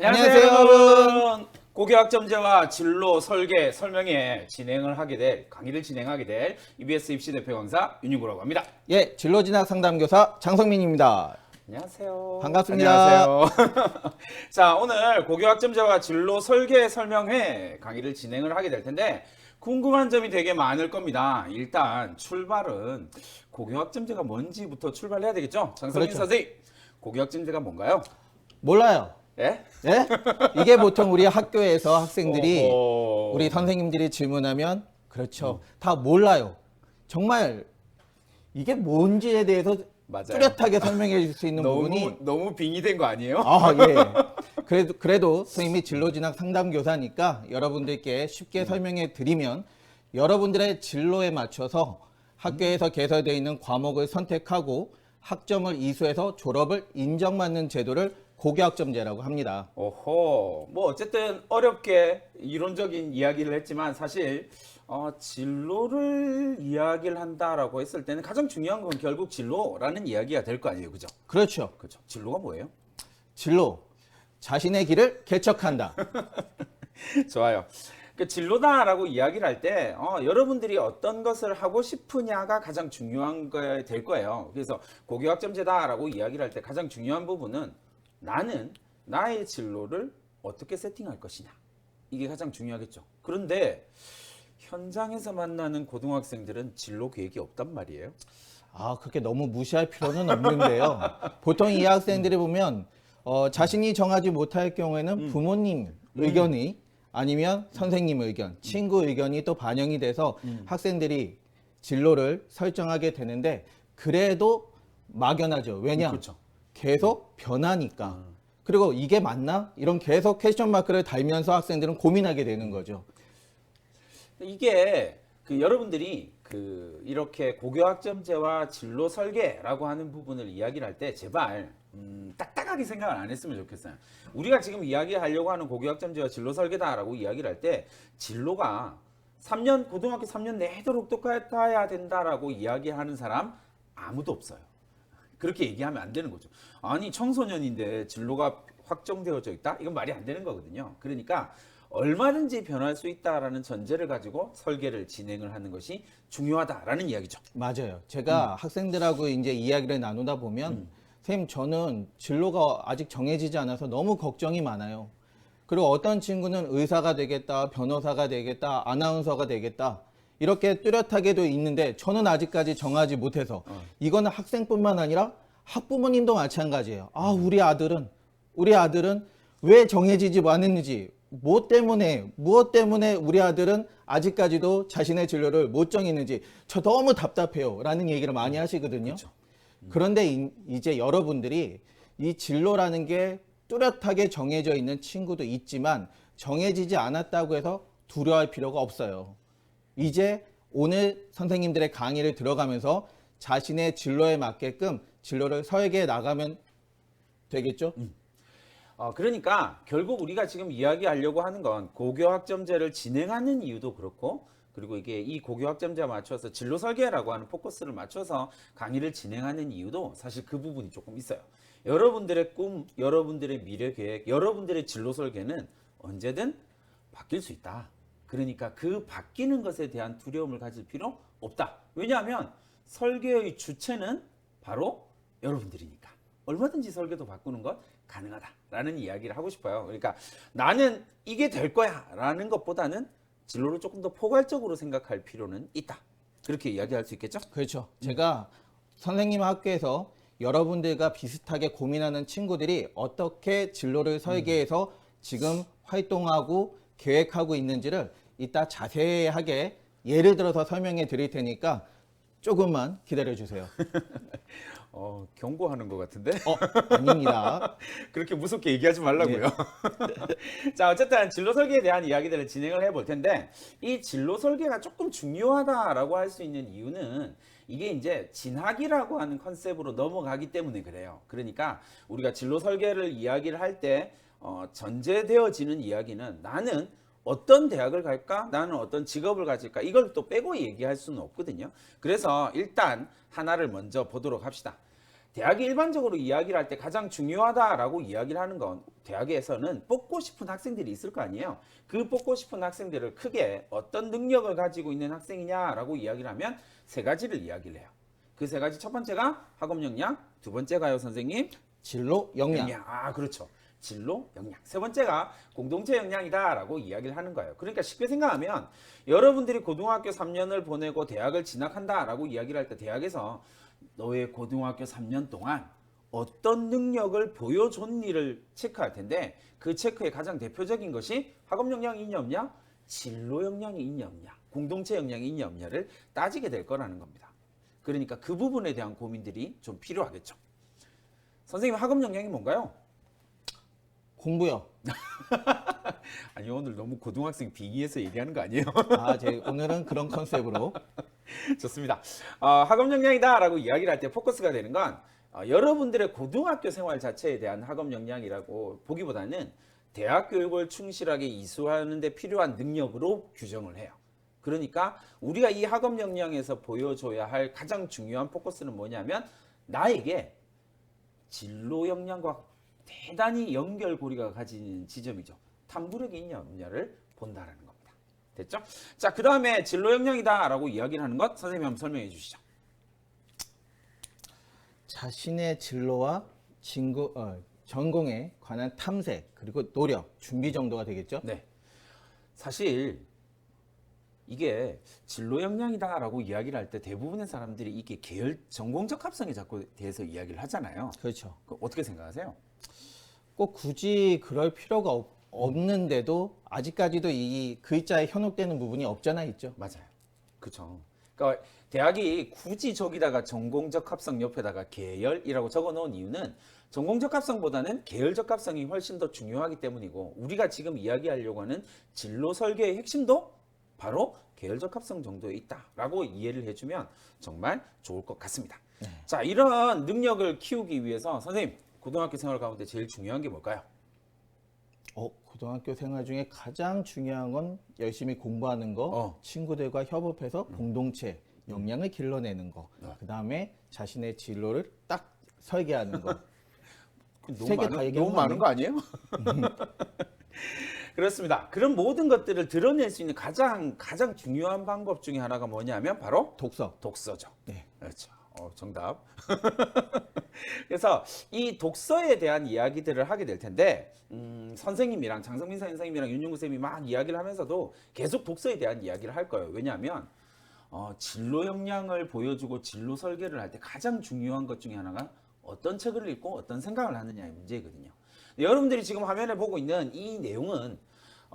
안녕하세요, 여러분. 고교학점제와 진로 설계 설명회 강의를 진행하게 될 EBS 입시 대표 강사 윤유구라고 합니다. 예, 진로진학 상담교사 장성민입니다. 안녕하세요. 반갑습니다. 안녕하세요. 자, 오늘 고교학점제와 진로 설계 설명회 강의를 진행을 하게 될 텐데 궁금한 점이 되게 많을 겁니다. 일단 출발은 고교학점제가 뭔지부터 출발해야 되겠죠? 장성민 그렇죠. 선생님, 고교학점제가 뭔가요? 몰라요. 예? 예? 이게 보통 우리 학교에서 학생들이 어허. 우리 선생님들이 질문하면 그렇죠. 다 몰라요. 정말 이게 뭔지에 대해서 맞아요. 뚜렷하게 설명해 줄 수 있는 부분이 너무 빙의된 거 아니에요? 아, 예. 그래도 선생님이 진로진학 상담교사니까 여러분들께 쉽게 설명해 드리면 여러분들의 진로에 맞춰서 학교에서 개설되어 있는 과목을 선택하고 학점을 이수해서 졸업을 인정받는 제도를 고교학점제라고 합니다. 오호, 뭐 어쨌든 어렵게 이론적인 이야기를 했지만 사실 진로를 이야기를 한다라고 했을 때는 가장 중요한 건 결국 진로라는 이야기가 될 거 아니에요, 그죠? 그렇죠. 그죠? 진로가 뭐예요? 진로. 자신의 길을 개척한다. 좋아요. 그 진로다라고 이야기를 할 때 여러분들이 어떤 것을 하고 싶으냐가 가장 중요한 거 될 거예요. 그래서 고교학점제다라고 이야기를 할 때 가장 중요한 부분은 나는 나의 진로를 어떻게 세팅할 것이냐. 이게 가장 중요하겠죠. 그런데 현장에서 만나는 고등학생들은 진로 계획이 없단 말이에요. 아, 그렇게 너무 무시할 필요는 없는데요. 보통 이 학생들이 보면 자신이 정하지 못할 경우에는 부모님 의견이 아니면 선생님 의견, 친구 의견이 또 반영이 돼서 학생들이 진로를 설정하게 되는데 그래도 막연하죠. 왜냐? 그렇죠. 계속 변하니까. 그리고 이게 맞나? 이런 계속 퀘스천 마크를 달면서 학생들은 고민하게 되는 거죠. 이게 여러분들이 이렇게 고교학점제와 진로 설계라고 하는 부분을 이야기를 할 때 제발 딱딱하게 생각을 안 했으면 좋겠어요. 우리가 지금 이야기하려고 하는 고교학점제와 진로 설계다라고 이야기를 할 때 진로가 고등학교 3년 내도록 똑같아야 된다라고 이야기하는 사람 아무도 없어요. 그렇게 얘기하면 안 되는 거죠. 아니 청소년인데 진로가 확정되어져 있다? 이건 말이 안 되는 거거든요. 그러니까 얼마든지 변할 수 있다라는 전제를 가지고 설계를 진행을 하는 것이 중요하다라는 이야기죠. 맞아요. 제가 학생들하고 이제 이야기를 나누다 보면 선생님 저는 진로가 아직 정해지지 않아서 너무 걱정이 많아요. 그리고 어떤 친구는 의사가 되겠다, 변호사가 되겠다, 아나운서가 되겠다. 이렇게 뚜렷하게도 있는데 저는 아직까지 정하지 못해서 이거는 학생뿐만 아니라 학부모님도 마찬가지예요. 아, 우리 아들은 왜 정해지지 않았는지 무엇 때문에 우리 아들은 아직까지도 자신의 진로를 못 정했는지 저 너무 답답해요 라는 얘기를 많이 하시거든요. 그렇죠. 그런데 이제 여러분들이 이 진로라는 게 뚜렷하게 정해져 있는 친구도 있지만 정해지지 않았다고 해서 두려워할 필요가 없어요. 이제 오늘 선생님들의 강의를 들어가면서 자신의 진로에 맞게끔 진로를 설계해 나가면 되겠죠? 그러니까 결국 우리가 지금 이야기하려고 하는 건 고교학점제를 진행하는 이유도 그렇고 그리고 이게 이 고교학점제에 맞춰서 진로 설계라고 하는 포커스를 맞춰서 강의를 진행하는 이유도 사실 그 부분이 조금 있어요. 여러분들의 꿈, 여러분들의 미래 계획, 여러분들의 진로 설계는 언제든 바뀔 수 있다. 그러니까 그 바뀌는 것에 대한 두려움을 가질 필요 없다. 왜냐하면 설계의 주체는 바로 여러분들이니까. 얼마든지 설계도 바꾸는 것 가능하다라는 이야기를 하고 싶어요. 그러니까 나는 이게 될 거야 라는 것보다는 진로를 조금 더 포괄적으로 생각할 필요는 있다. 그렇게 이야기할 수 있겠죠? 그렇죠. 제가 선생님 학교에서 여러분들과 비슷하게 고민하는 친구들이 어떻게 진로를 설계해서 지금 활동하고 계획하고 있는지를 이따 자세하게 예를 들어서 설명해 드릴 테니까 조금만 기다려 주세요. 경고하는 것 같은데? 아닙니다. 그렇게 무섭게 얘기하지 말라고요. 자, 어쨌든 진로 설계에 대한 이야기들을 진행을 해볼 텐데 이 진로 설계가 조금 중요하다라고 할 수 있는 이유는 이게 이제 진학이라고 하는 컨셉으로 넘어가기 때문에 그래요. 그러니까 우리가 진로 설계를 이야기를 할 때 전제되어지는 이야기는 나는 어떤 대학을 갈까? 나는 어떤 직업을 가질까? 이걸 또 빼고 얘기할 수는 없거든요. 그래서 일단 하나를 먼저 보도록 합시다. 대학이 일반적으로 이야기를 할 때 가장 중요하다라고 이야기를 하는 건 대학에서는 뽑고 싶은 학생들이 있을 거 아니에요. 그 뽑고 싶은 학생들을 크게 어떤 능력을 가지고 있는 학생이냐라고 이야기를 하면 세 가지를 이야기를 해요. 그 세 가지 첫 번째가 학업 역량, 두 번째가요 선생님? 진로, 역량. 아, 그렇죠. 진로, 역량. 세 번째가 공동체 역량이다라고 이야기를 하는 거예요. 그러니까 쉽게 생각하면 여러분들이 고등학교 3년을 보내고 대학을 진학한다라고 이야기를 할 때 대학에서 너의 고등학교 3년 동안 어떤 능력을 보여줬니를 체크할 텐데 그 체크의 가장 대표적인 것이 학업 역량이 있냐 없냐, 진로 역량이 있냐 없냐, 공동체 역량이 있냐 없냐를 따지게 될 거라는 겁니다. 그러니까 그 부분에 대한 고민들이 좀 필요하겠죠. 선생님 학업 역량이 뭔가요? 공부요. 아니 오늘 너무 고등학생 비기해서 얘기하는 거 아니에요? 오늘은 그런 컨셉으로. 좋습니다. 학업 역량이다라고 이야기를 할 때 포커스가 되는 건 여러분들의 고등학교 생활 자체에 대한 학업 역량이라고 보기보다는 대학 교육을 충실하게 이수하는 데 필요한 능력으로 규정을 해요. 그러니까 우리가 이 학업 역량에서 보여줘야 할 가장 중요한 포커스는 뭐냐면 나에게 진로 역량과 대단히 연결고리가 가진 지점이죠. 탐구력이 있냐 없냐를 본다라는 겁니다. 됐죠? 자, 그 다음에 진로 역량이다라고 이야기를 하는 것 선생님이 한번 설명해 주시죠. 자신의 진로와 전공에 관한 탐색, 그리고 노력, 준비 정도가 되겠죠? 네. 사실 이게 진로 역량이다라고 이야기를 할 때 대부분의 사람들이 이게 계열 전공적 합성에 자꾸 대해서 이야기를 하잖아요. 그렇죠. 어떻게 생각하세요? 꼭 굳이 그럴 필요가 없는데도 아직까지도 이 글자에 현혹되는 부분이 없잖아 있죠. 맞아요. 그렇죠. 그러니까 대학이 굳이 저기다가 전공적 합성 옆에다가 계열이라고 적어 놓은 이유는 전공적 합성보다는 계열적 합성이 훨씬 더 중요하기 때문이고 우리가 지금 이야기하려고 하는 진로 설계의 핵심도 바로 계열적 합성 정도에 있다라고 이해를 해주면 정말 좋을 것 같습니다. 네. 자, 이런 능력을 키우기 위해서 선생님 고등학교 생활 가운데 제일 중요한 게 뭘까요? 고등학교 생활 중에 가장 중요한 건 열심히 공부하는 거, 친구들과 협업해서 공동체 역량을 길러내는 거, 그 다음에 자신의 진로를 딱 설계하는 거. 너무 많은 거 아니에요? 그렇습니다. 그런 모든 것들을 드러낼 수 있는 가장 중요한 방법 중에 하나가 뭐냐면 바로 독서죠. 네. 그렇죠. 정답. 그래서 이 독서에 대한 이야기들을 하게 될 텐데 선생님이랑 장성민 선생님이랑 윤용구 선생님이 막 이야기를 하면서도 계속 독서에 대한 이야기를 할 거예요. 왜냐하면 진로 역량을 보여주고 진로 설계를 할 때 가장 중요한 것 중에 하나가 어떤 책을 읽고 어떤 생각을 하느냐의 문제거든요. 여러분들이 지금 화면에 보고 있는 이 내용은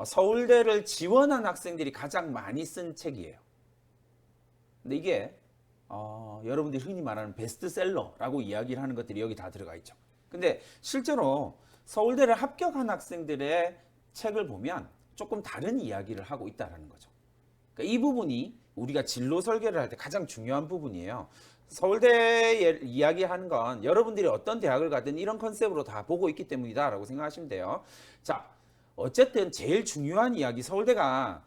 서울대를 지원한 학생들이 가장 많이 쓴 책이에요. 근데 이게 여러분들이 흔히 말하는 베스트셀러라고 이야기를 하는 것들이 여기 다 들어가 있죠. 근데 실제로 서울대를 합격한 학생들의 책을 보면 조금 다른 이야기를 하고 있다는 거죠. 그러니까 이 부분이 우리가 진로 설계를 할 때 가장 중요한 부분이에요. 서울대에 이야기하는 건 여러분들이 어떤 대학을 가든 이런 컨셉으로 다 보고 있기 때문이다 라고 생각하시면 돼요. 자, 어쨌든 제일 중요한 이야기 서울대학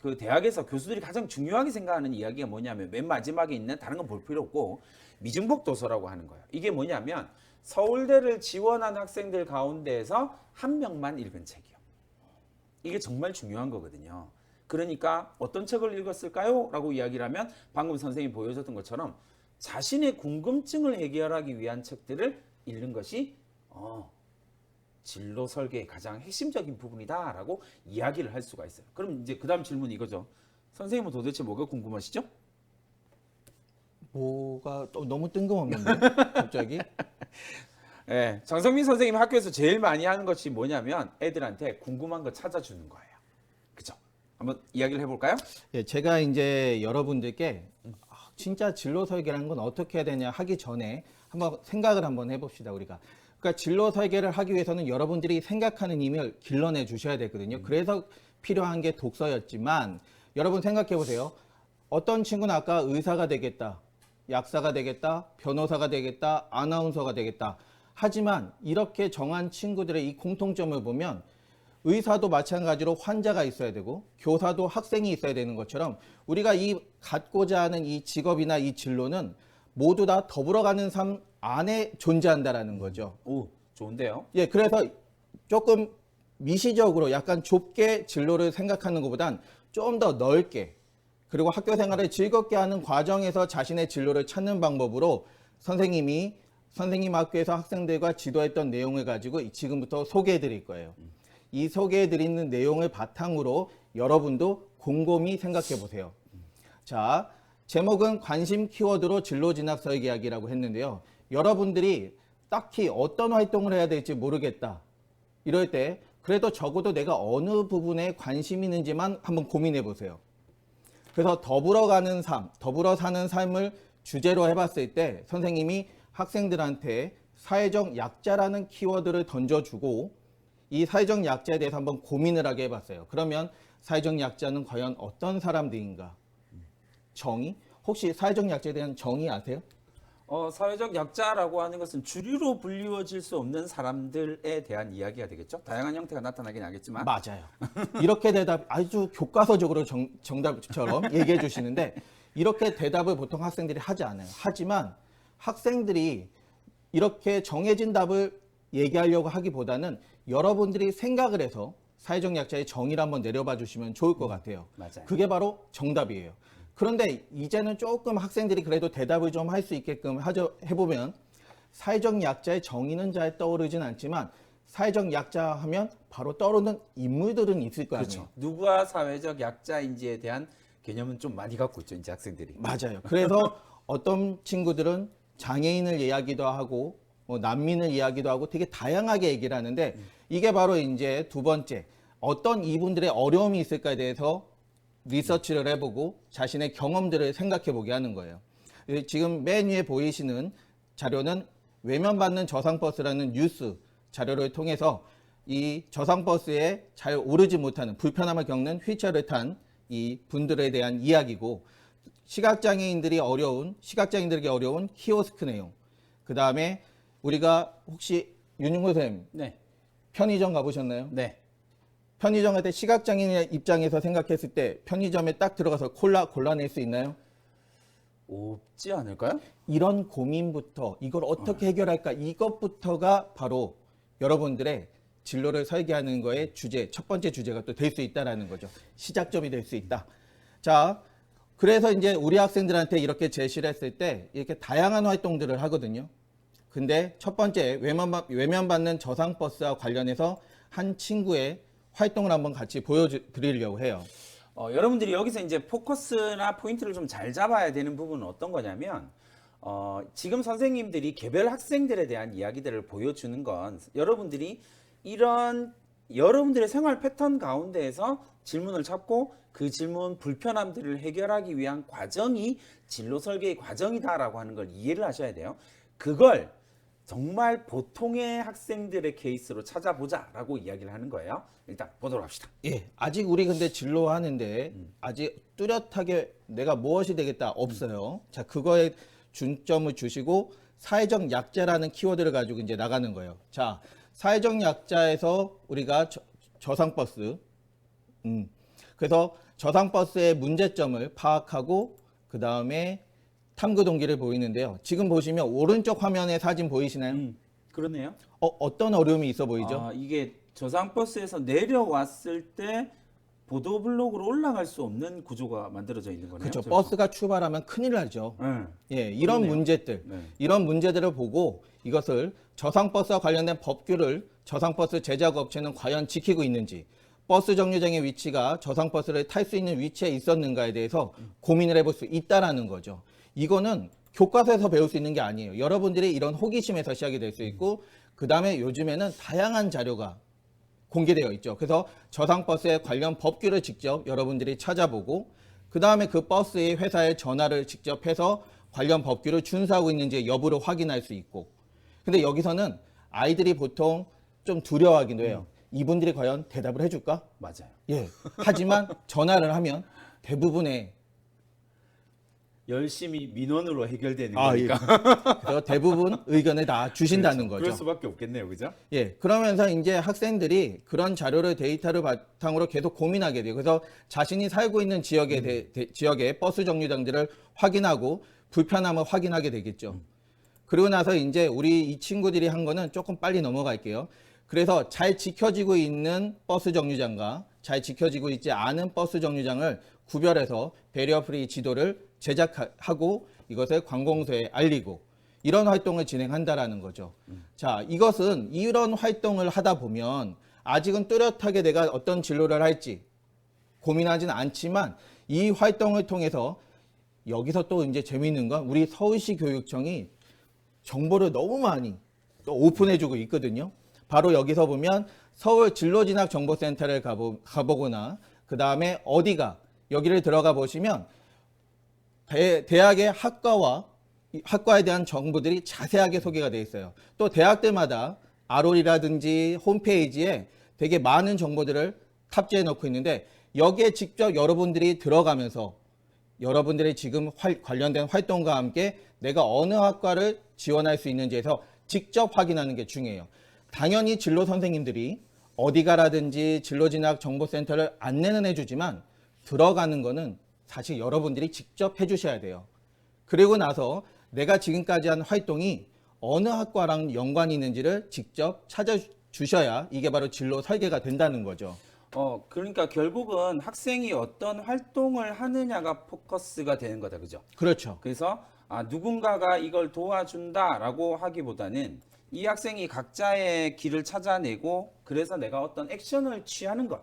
그 대학에서 교수들이 가장 중요하게 생각하는 이야기가 뭐냐면 맨 마지막에 있는 다른 건 볼 필요 없고 미증복 도서라고 하는 거예요. 이게 뭐냐면 서울대를 지원한 학생들 가운데에서 한 명만 읽은 책이요. 이게 정말 중요한 거거든요. 그러니까 어떤 책을 읽었을까요? 라고 이야기를 하면 방금 선생님이 보여줬던 것처럼 자신의 궁금증을 해결하기 위한 책들을 읽는 것이 진로 설계의 가장 핵심적인 부분이다 라고 이야기를 할 수가 있어요. 그럼 이제 그 다음 질문이 이거죠. 선생님은 도대체 뭐가 궁금하시죠? 뭐가 너무 뜬금없는데 갑자기? 네, 장성민 선생님 학교에서 제일 많이 하는 것이 뭐냐면 애들한테 궁금한 거 찾아주는 거예요. 그죠? 한번 이야기를 해볼까요? 예, 제가 이제 여러분들께 진짜 진로 설계라는 건 어떻게 해야 되냐 하기 전에 한번 생각을 한번 해봅시다 우리가. 그러니까 진로 설계를 하기 위해서는 여러분들이 생각하는 힘을 길러내 주셔야 되거든요. 그래서 필요한 게 독서였지만 여러분 생각해 보세요. 어떤 친구는 아까 의사가 되겠다, 약사가 되겠다, 변호사가 되겠다, 아나운서가 되겠다. 하지만 이렇게 정한 친구들의 이 공통점을 보면 의사도 마찬가지로 환자가 있어야 되고 교사도 학생이 있어야 되는 것처럼 우리가 이 갖고자 하는 이 직업이나 이 진로는 모두 다 더불어가는 삶 안에 존재한다라는 거죠. 오, 좋은데요. 예, 그래서 조금 미시적으로 약간 좁게 진로를 생각하는 것보단 좀 더 넓게 그리고 학교 생활을 즐겁게 하는 과정에서 자신의 진로를 찾는 방법으로 선생님 학교에서 학생들과 지도했던 내용을 가지고 지금부터 소개해 드릴 거예요. 이 소개해 드리는 내용을 바탕으로 여러분도 곰곰이 생각해 보세요. 자, 제목은 관심 키워드로 진로 진학 설계하기라고 했는데요. 여러분들이 딱히 어떤 활동을 해야 될지 모르겠다. 이럴 때 그래도 적어도 내가 어느 부분에 관심이 있는지만 한번 고민해 보세요. 그래서 더불어 사는 삶을 주제로 해봤을 때 선생님이 학생들한테 사회적 약자라는 키워드를 던져주고 이 사회적 약자에 대해서 한번 고민을 하게 해봤어요. 그러면 사회적 약자는 과연 어떤 사람들인가? 정의? 혹시 사회적 약자에 대한 정의 아세요? 사회적 약자라고 하는 것은 주류로 불리워질 수 없는 사람들에 대한 이야기가 되겠죠. 다양한 형태가 나타나긴 하겠지만. 맞아요. 이렇게 대답 아주 교과서적으로 정답처럼 얘기해 주시는데 이렇게 대답을 보통 학생들이 하지 않아요. 하지만 학생들이 이렇게 정해진 답을 얘기하려고 하기보다는 여러분들이 생각을 해서 사회적 약자의 정의를 한번 내려봐 주시면 좋을 것 같아요. 맞아요. 그게 바로 정답이에요. 그런데 이제는 조금 학생들이 그래도 대답을 좀 할 수 있게끔 해보면 사회적 약자의 정의는 잘 떠오르진 않지만 사회적 약자 하면 바로 떠오르는 인물들은 있을 거 아니에요. 그렇죠. 누가 사회적 약자인지에 대한 개념은 좀 많이 갖고 있죠, 이제 학생들이. 맞아요. 그래서 어떤 친구들은 장애인을 이야기도 하고 난민을 이야기도 하고 되게 다양하게 얘기를 하는데 이게 바로 이제 두 번째 어떤 이분들의 어려움이 있을까에 대해서 리서치를 해보고 자신의 경험들을 생각해보게 하는 거예요. 지금 맨 위에 보이시는 자료는 외면받는 저상버스라는 뉴스 자료를 통해서 이 저상버스에 잘 오르지 못하는 불편함을 겪는 휠체어를 탄 이 분들에 대한 이야기고 시각장애인들에게 어려운 키오스크 내용 그 다음에 우리가 혹시 윤용호 선생님 네. 편의점 가보셨나요? 네. 편의점 갈 때 시각장애인의 입장에서 생각했을 때 편의점에 딱 들어가서 콜라 골라낼 수 있나요? 없지 않을까요? 이런 고민부터 이걸 어떻게 해결할까 이것부터가 바로 여러분들의 진로를 설계하는 거의 주제 첫 번째 주제가 또 될 수 있다라는 거죠. 시작점이 될 수 있다. 자, 그래서 이제 우리 학생들한테 이렇게 제시를 했을 때 이렇게 다양한 활동들을 하거든요. 근데 첫 번째 외면받는 저상버스와 관련해서 한 친구의 활동을 한번 같이 보여드리려고 해요. 여러분들이 여기서 이제 포커스나 포인트를 좀 잘 잡아야 되는 부분은 어떤 거냐면, 지금 선생님들이 개별 학생들에 대한 이야기들을 보여주는 건 여러분들이 이런 여러분들의 생활 패턴 가운데에서 질문을 찾고 그 질문 불편함들을 해결하기 위한 과정이 진로 설계의 과정이다라고 하는 걸 이해를 하셔야 돼요. 그걸 정말 보통의 학생들의 케이스로 찾아보자라고 이야기를 하는 거예요. 일단 보도록 합시다. 예, 아직 우리 근데 진로 하는데 아직 뚜렷하게 내가 무엇이 되겠다 없어요. 자, 그거에 중점을 주시고 사회적 약자라는 키워드를 가지고 이제 나가는 거예요. 자, 사회적 약자에서 우리가 저상버스, 그래서 저상버스의 문제점을 파악하고 그 다음에 탐구 동기를 보이는데요. 지금 보시면 오른쪽 화면에 사진 보이시나요? 그렇네요. 어떤 어려움이 있어 보이죠? 이게 저상버스에서 내려왔을 때 보도블록으로 올라갈 수 없는 구조가 만들어져 있는 거네요. 그렇죠. 저기서. 버스가 출발하면 큰일 나죠. 예, 이런 그러네요. 문제들, 네. 이런 문제들을 보고 이것을 저상버스와 관련된 법규를 저상버스 제작 업체는 과연 지키고 있는지, 버스 정류장의 위치가 저상버스를 탈 수 있는 위치에 있었는가에 대해서 고민을 해볼 수 있다라는 거죠. 이거는 교과서에서 배울 수 있는 게 아니에요. 여러분들이 이런 호기심에서 시작이 될 수 있고, 그 다음에 요즘에는 다양한 자료가 공개되어 있죠. 그래서 저상버스에 관련 법규를 직접 여러분들이 찾아보고 그 다음에 그 버스의 회사에 전화를 직접 해서 관련 법규를 준수하고 있는지 여부를 확인할 수 있고 근데 여기서는 아이들이 보통 좀 두려워하기도 해요. 이분들이 과연 대답을 해줄까? 맞아요. 예. 하지만 전화를 하면 대부분의 열심히 민원으로 해결되는 아, 거니까. 예. 그래서 대부분 의견을 다 주신다는 그럴 거죠. 수밖에 없겠네요, 그죠? 예, 그러면서 이제 학생들이 그런 자료를 데이터를 바탕으로 계속 고민하게 돼요. 그래서 자신이 살고 있는 지역의 버스 정류장들을 확인하고 불편함을 확인하게 되겠죠. 그리고 나서 이제 우리 이 친구들이 한 거는 조금 빨리 넘어갈게요. 그래서 잘 지켜지고 있는 버스 정류장과 잘 지켜지고 있지 않은 버스 정류장을 구별해서 배리어 프리 지도를 제작하고 이것을 관공서에 알리고 이런 활동을 진행한다라는 거죠. 자, 이것은 이런 활동을 하다 보면 아직은 뚜렷하게 내가 어떤 진로를 할지 고민하지는 않지만 이 활동을 통해서 여기서 또 이제 재미있는 건 우리 서울시 교육청이 정보를 너무 많이 또 오픈해주고 있거든요. 바로 여기서 보면 서울 진로진학정보센터를 가보거나 그 다음에 어디가 여기를 들어가 보시면 대학의 학과에 대한 정보들이 자세하게 소개가 되어 있어요. 또 대학들마다 RO이라든지 홈페이지에 되게 많은 정보들을 탑재해 놓고 있는데 여기에 직접 여러분들이 들어가면서 여러분들의 지금 관련된 활동과 함께 내가 어느 학과를 지원할 수 있는지에서 직접 확인하는 게 중요해요. 당연히 진로 선생님들이 어디 가라든지 진로진학정보센터를 안내는 해주지만 들어가는 거는 사실 여러분들이 직접 해주셔야 돼요. 그리고 나서 내가 지금까지 한 활동이 어느 학과랑 연관이 있는지를 직접 찾아주셔야 이게 바로 진로 설계가 된다는 거죠. 그러니까 결국은 학생이 어떤 활동을 하느냐가 포커스가 되는 거다, 그죠? 그렇죠. 그래서 누군가가 이걸 도와준다라고 하기보다는 이 학생이 각자의 길을 찾아내고 그래서 내가 어떤 액션을 취하는 것,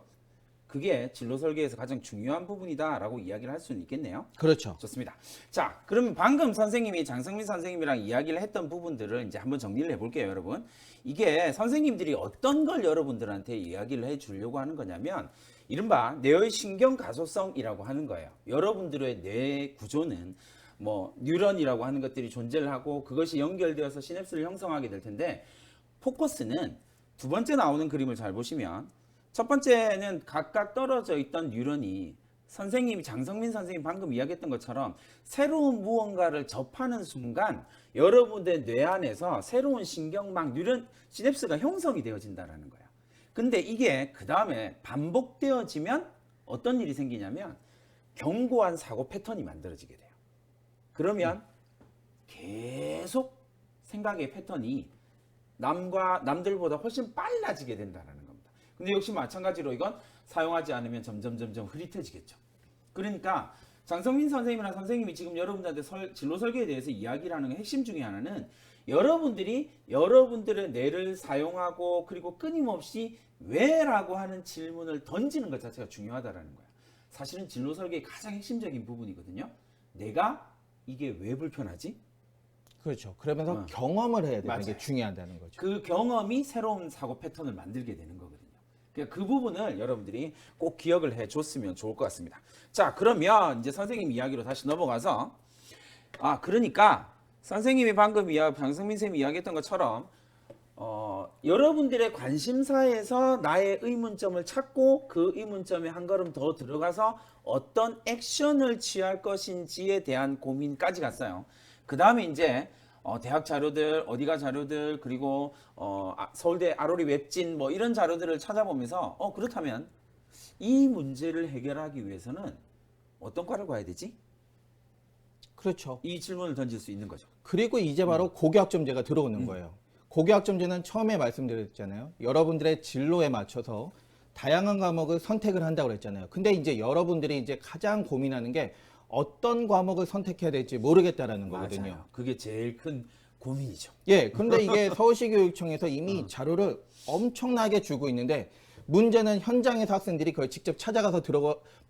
그게 진로 설계에서 가장 중요한 부분이다라고 이야기를 할 수는 있겠네요. 그렇죠. 좋습니다. 자, 그럼 방금 선생님이 장성민 선생님이랑 이야기를 했던 부분들을 이제 한번 정리를 해볼게요, 여러분. 이게 선생님들이 어떤 걸 여러분들한테 이야기를 해주려고 하는 거냐면 이른바 뇌의 신경 가소성이라고 하는 거예요. 여러분들의 뇌 구조는 뭐 뉴런이라고 하는 것들이 존재를 하고 그것이 연결되어서 시냅스를 형성하게 될 텐데 포커스는 두 번째 나오는 그림을 잘 보시면 첫 번째는 각각 떨어져 있던 뉴런이 선생님이 장성민 선생님 방금 이야기했던 것처럼 새로운 무언가를 접하는 순간 여러분의 뇌 안에서 새로운 신경망 뉴런 시냅스가 형성이 되어진다는 거예요. 근데 이게 그 다음에 반복되어지면 어떤 일이 생기냐면 견고한 사고 패턴이 만들어지게 돼요. 그러면 계속 생각의 패턴이 남들보다 훨씬 빨라지게 된다는 겁니다. 근데 역시 마찬가지로 이건 사용하지 않으면 점점 흐릿해지겠죠. 그러니까 장성민 선생님이랑 선생님이 지금 여러분들한테 진로 설계에 대해서 이야기를 하는 핵심 중에 하나는 여러분들이 여러분들의 뇌를 사용하고 그리고 끊임없이 왜라고 하는 질문을 던지는 것 자체가 중요하다는 거예요. 사실은 진로 설계의 가장 핵심적인 부분이거든요. 내가 이게 왜 불편하지? 그렇죠. 그러면서 경험을 해야 되는 맞아요. 게 중요하다는 거죠. 그 경험이 새로운 사고 패턴을 만들게 되는 거거든요. 그러니까 그 부분을 여러분들이 꼭 기억을 해줬으면 좋을 것 같습니다. 자, 그러면 이제 선생님 이야기로 다시 넘어가서 그러니까 선생님이 방금 장성민 쌤이 이야기했던 것처럼 여러분들의 관심사에서 나의 의문점을 찾고 그 의문점에 한 걸음 더 들어가서 어떤 액션을 취할 것인지에 대한 고민까지 갔어요. 그 다음에 이제 대학 자료들, 어디가 자료들, 그리고 서울대 아로리 웹진 뭐 이런 자료들을 찾아보면서 그렇다면 이 문제를 해결하기 위해서는 어떤 과를 가야 되지? 그렇죠. 이 질문을 던질 수 있는 거죠. 그리고 이제 바로 고교학점제가 들어오는 거예요. 고교학점제는 처음에 말씀드렸잖아요. 여러분들의 진로에 맞춰서 다양한 과목을 선택을 한다고 그랬잖아요. 근데 이제 여러분들이 이제 가장 고민하는 게 어떤 과목을 선택해야 될지 모르겠다라는 거거든요. 맞아요. 그게 제일 큰 고민이죠. 예, 근데 이게 서울시 교육청에서 이미 자료를 엄청나게 주고 있는데 문제는 현장에서 학생들이 그걸 직접 찾아가서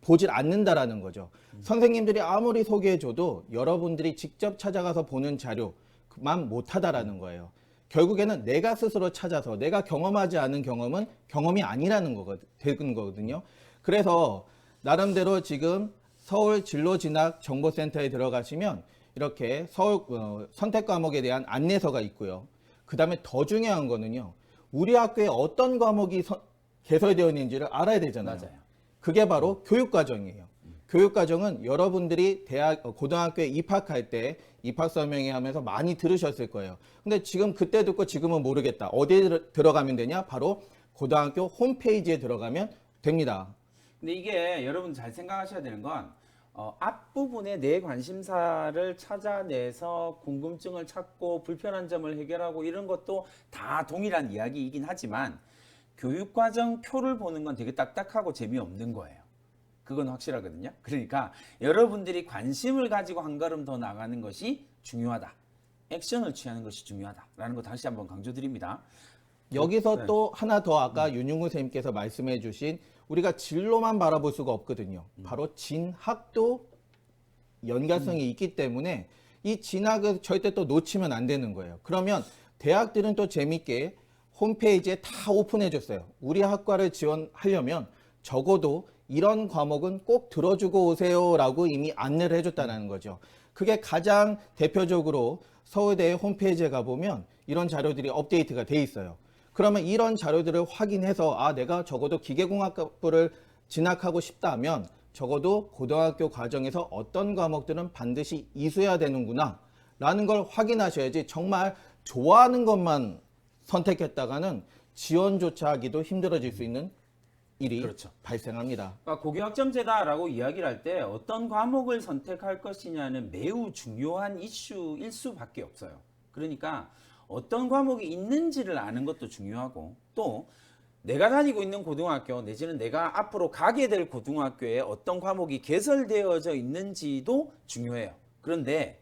보질 않는다라는 거죠. 선생님들이 아무리 소개해줘도 여러분들이 직접 찾아가서 보는 자료만 못하다라는 거예요. 결국에는 내가 스스로 찾아서 내가 경험하지 않은 경험은 경험이 아니라는 되는 거거든요. 그래서 나름대로 지금 서울 진로진학정보센터에 들어가시면 이렇게 서울 선택 과목에 대한 안내서가 있고요. 그 다음에 더 중요한 거는요. 우리 학교에 어떤 과목이 개설되어 있는지를 알아야 되잖아요. 맞아요. 그게 바로 교육과정이에요. 교육과정은 여러분들이 고등학교에 입학할 때 입학 설명회 하면서 많이 들으셨을 거예요. 근데 지금 그때 듣고 지금은 모르겠다. 어디에 들어가면 되냐? 바로 고등학교 홈페이지에 들어가면 됩니다. 근데 이게 여러분 잘 생각하셔야 되는 건 앞부분에 내 관심사를 찾아내서 궁금증을 찾고 불편한 점을 해결하고 이런 것도 다 동일한 이야기이긴 하지만 교육과정 표를 보는 건 되게 딱딱하고 재미없는 거예요. 그건 확실하거든요. 그러니까 여러분들이 관심을 가지고 한 걸음 더 나가는 것이 중요하다. 액션을 취하는 것이 중요하다라는 거 다시 한번 강조드립니다. 여기서 네. 또 하나 더 아까 윤용우 선생님께서 말씀해 주신 우리가 진로만 바라볼 수가 없거든요. 바로 진학도 연관성이 있기 때문에 이 진학을 절대 또 놓치면 안 되는 거예요. 그러면 대학들은 또 재밌게 홈페이지에 다 오픈해 줬어요. 우리 학과를 지원하려면 적어도 이런 과목은 꼭 들어주고 오세요라고 이미 안내를 해줬다는 거죠. 그게 가장 대표적으로 서울대 홈페이지에 가보면 이런 자료들이 업데이트가 돼 있어요. 그러면 이런 자료들을 확인해서 아 내가 적어도 기계공학부를 진학하고 싶다면 적어도 고등학교 과정에서 어떤 과목들은 반드시 이수해야 되는구나 라는 걸 확인하셔야지 정말 좋아하는 것만 선택했다가는 지원조차 하기도 힘들어질 수 있는 일이 그렇죠. 발생합니다. 그러니까 고교학점제다라고 이야기를 할 때 어떤 과목을 선택할 것이냐는 매우 중요한 이슈일 수밖에 없어요. 그러니까 어떤 과목이 있는지를 아는 것도 중요하고 또 내가 다니고 있는 고등학교 내지는 내가 앞으로 가게 될 고등학교에 어떤 과목이 개설되어져 있는지도 중요해요. 그런데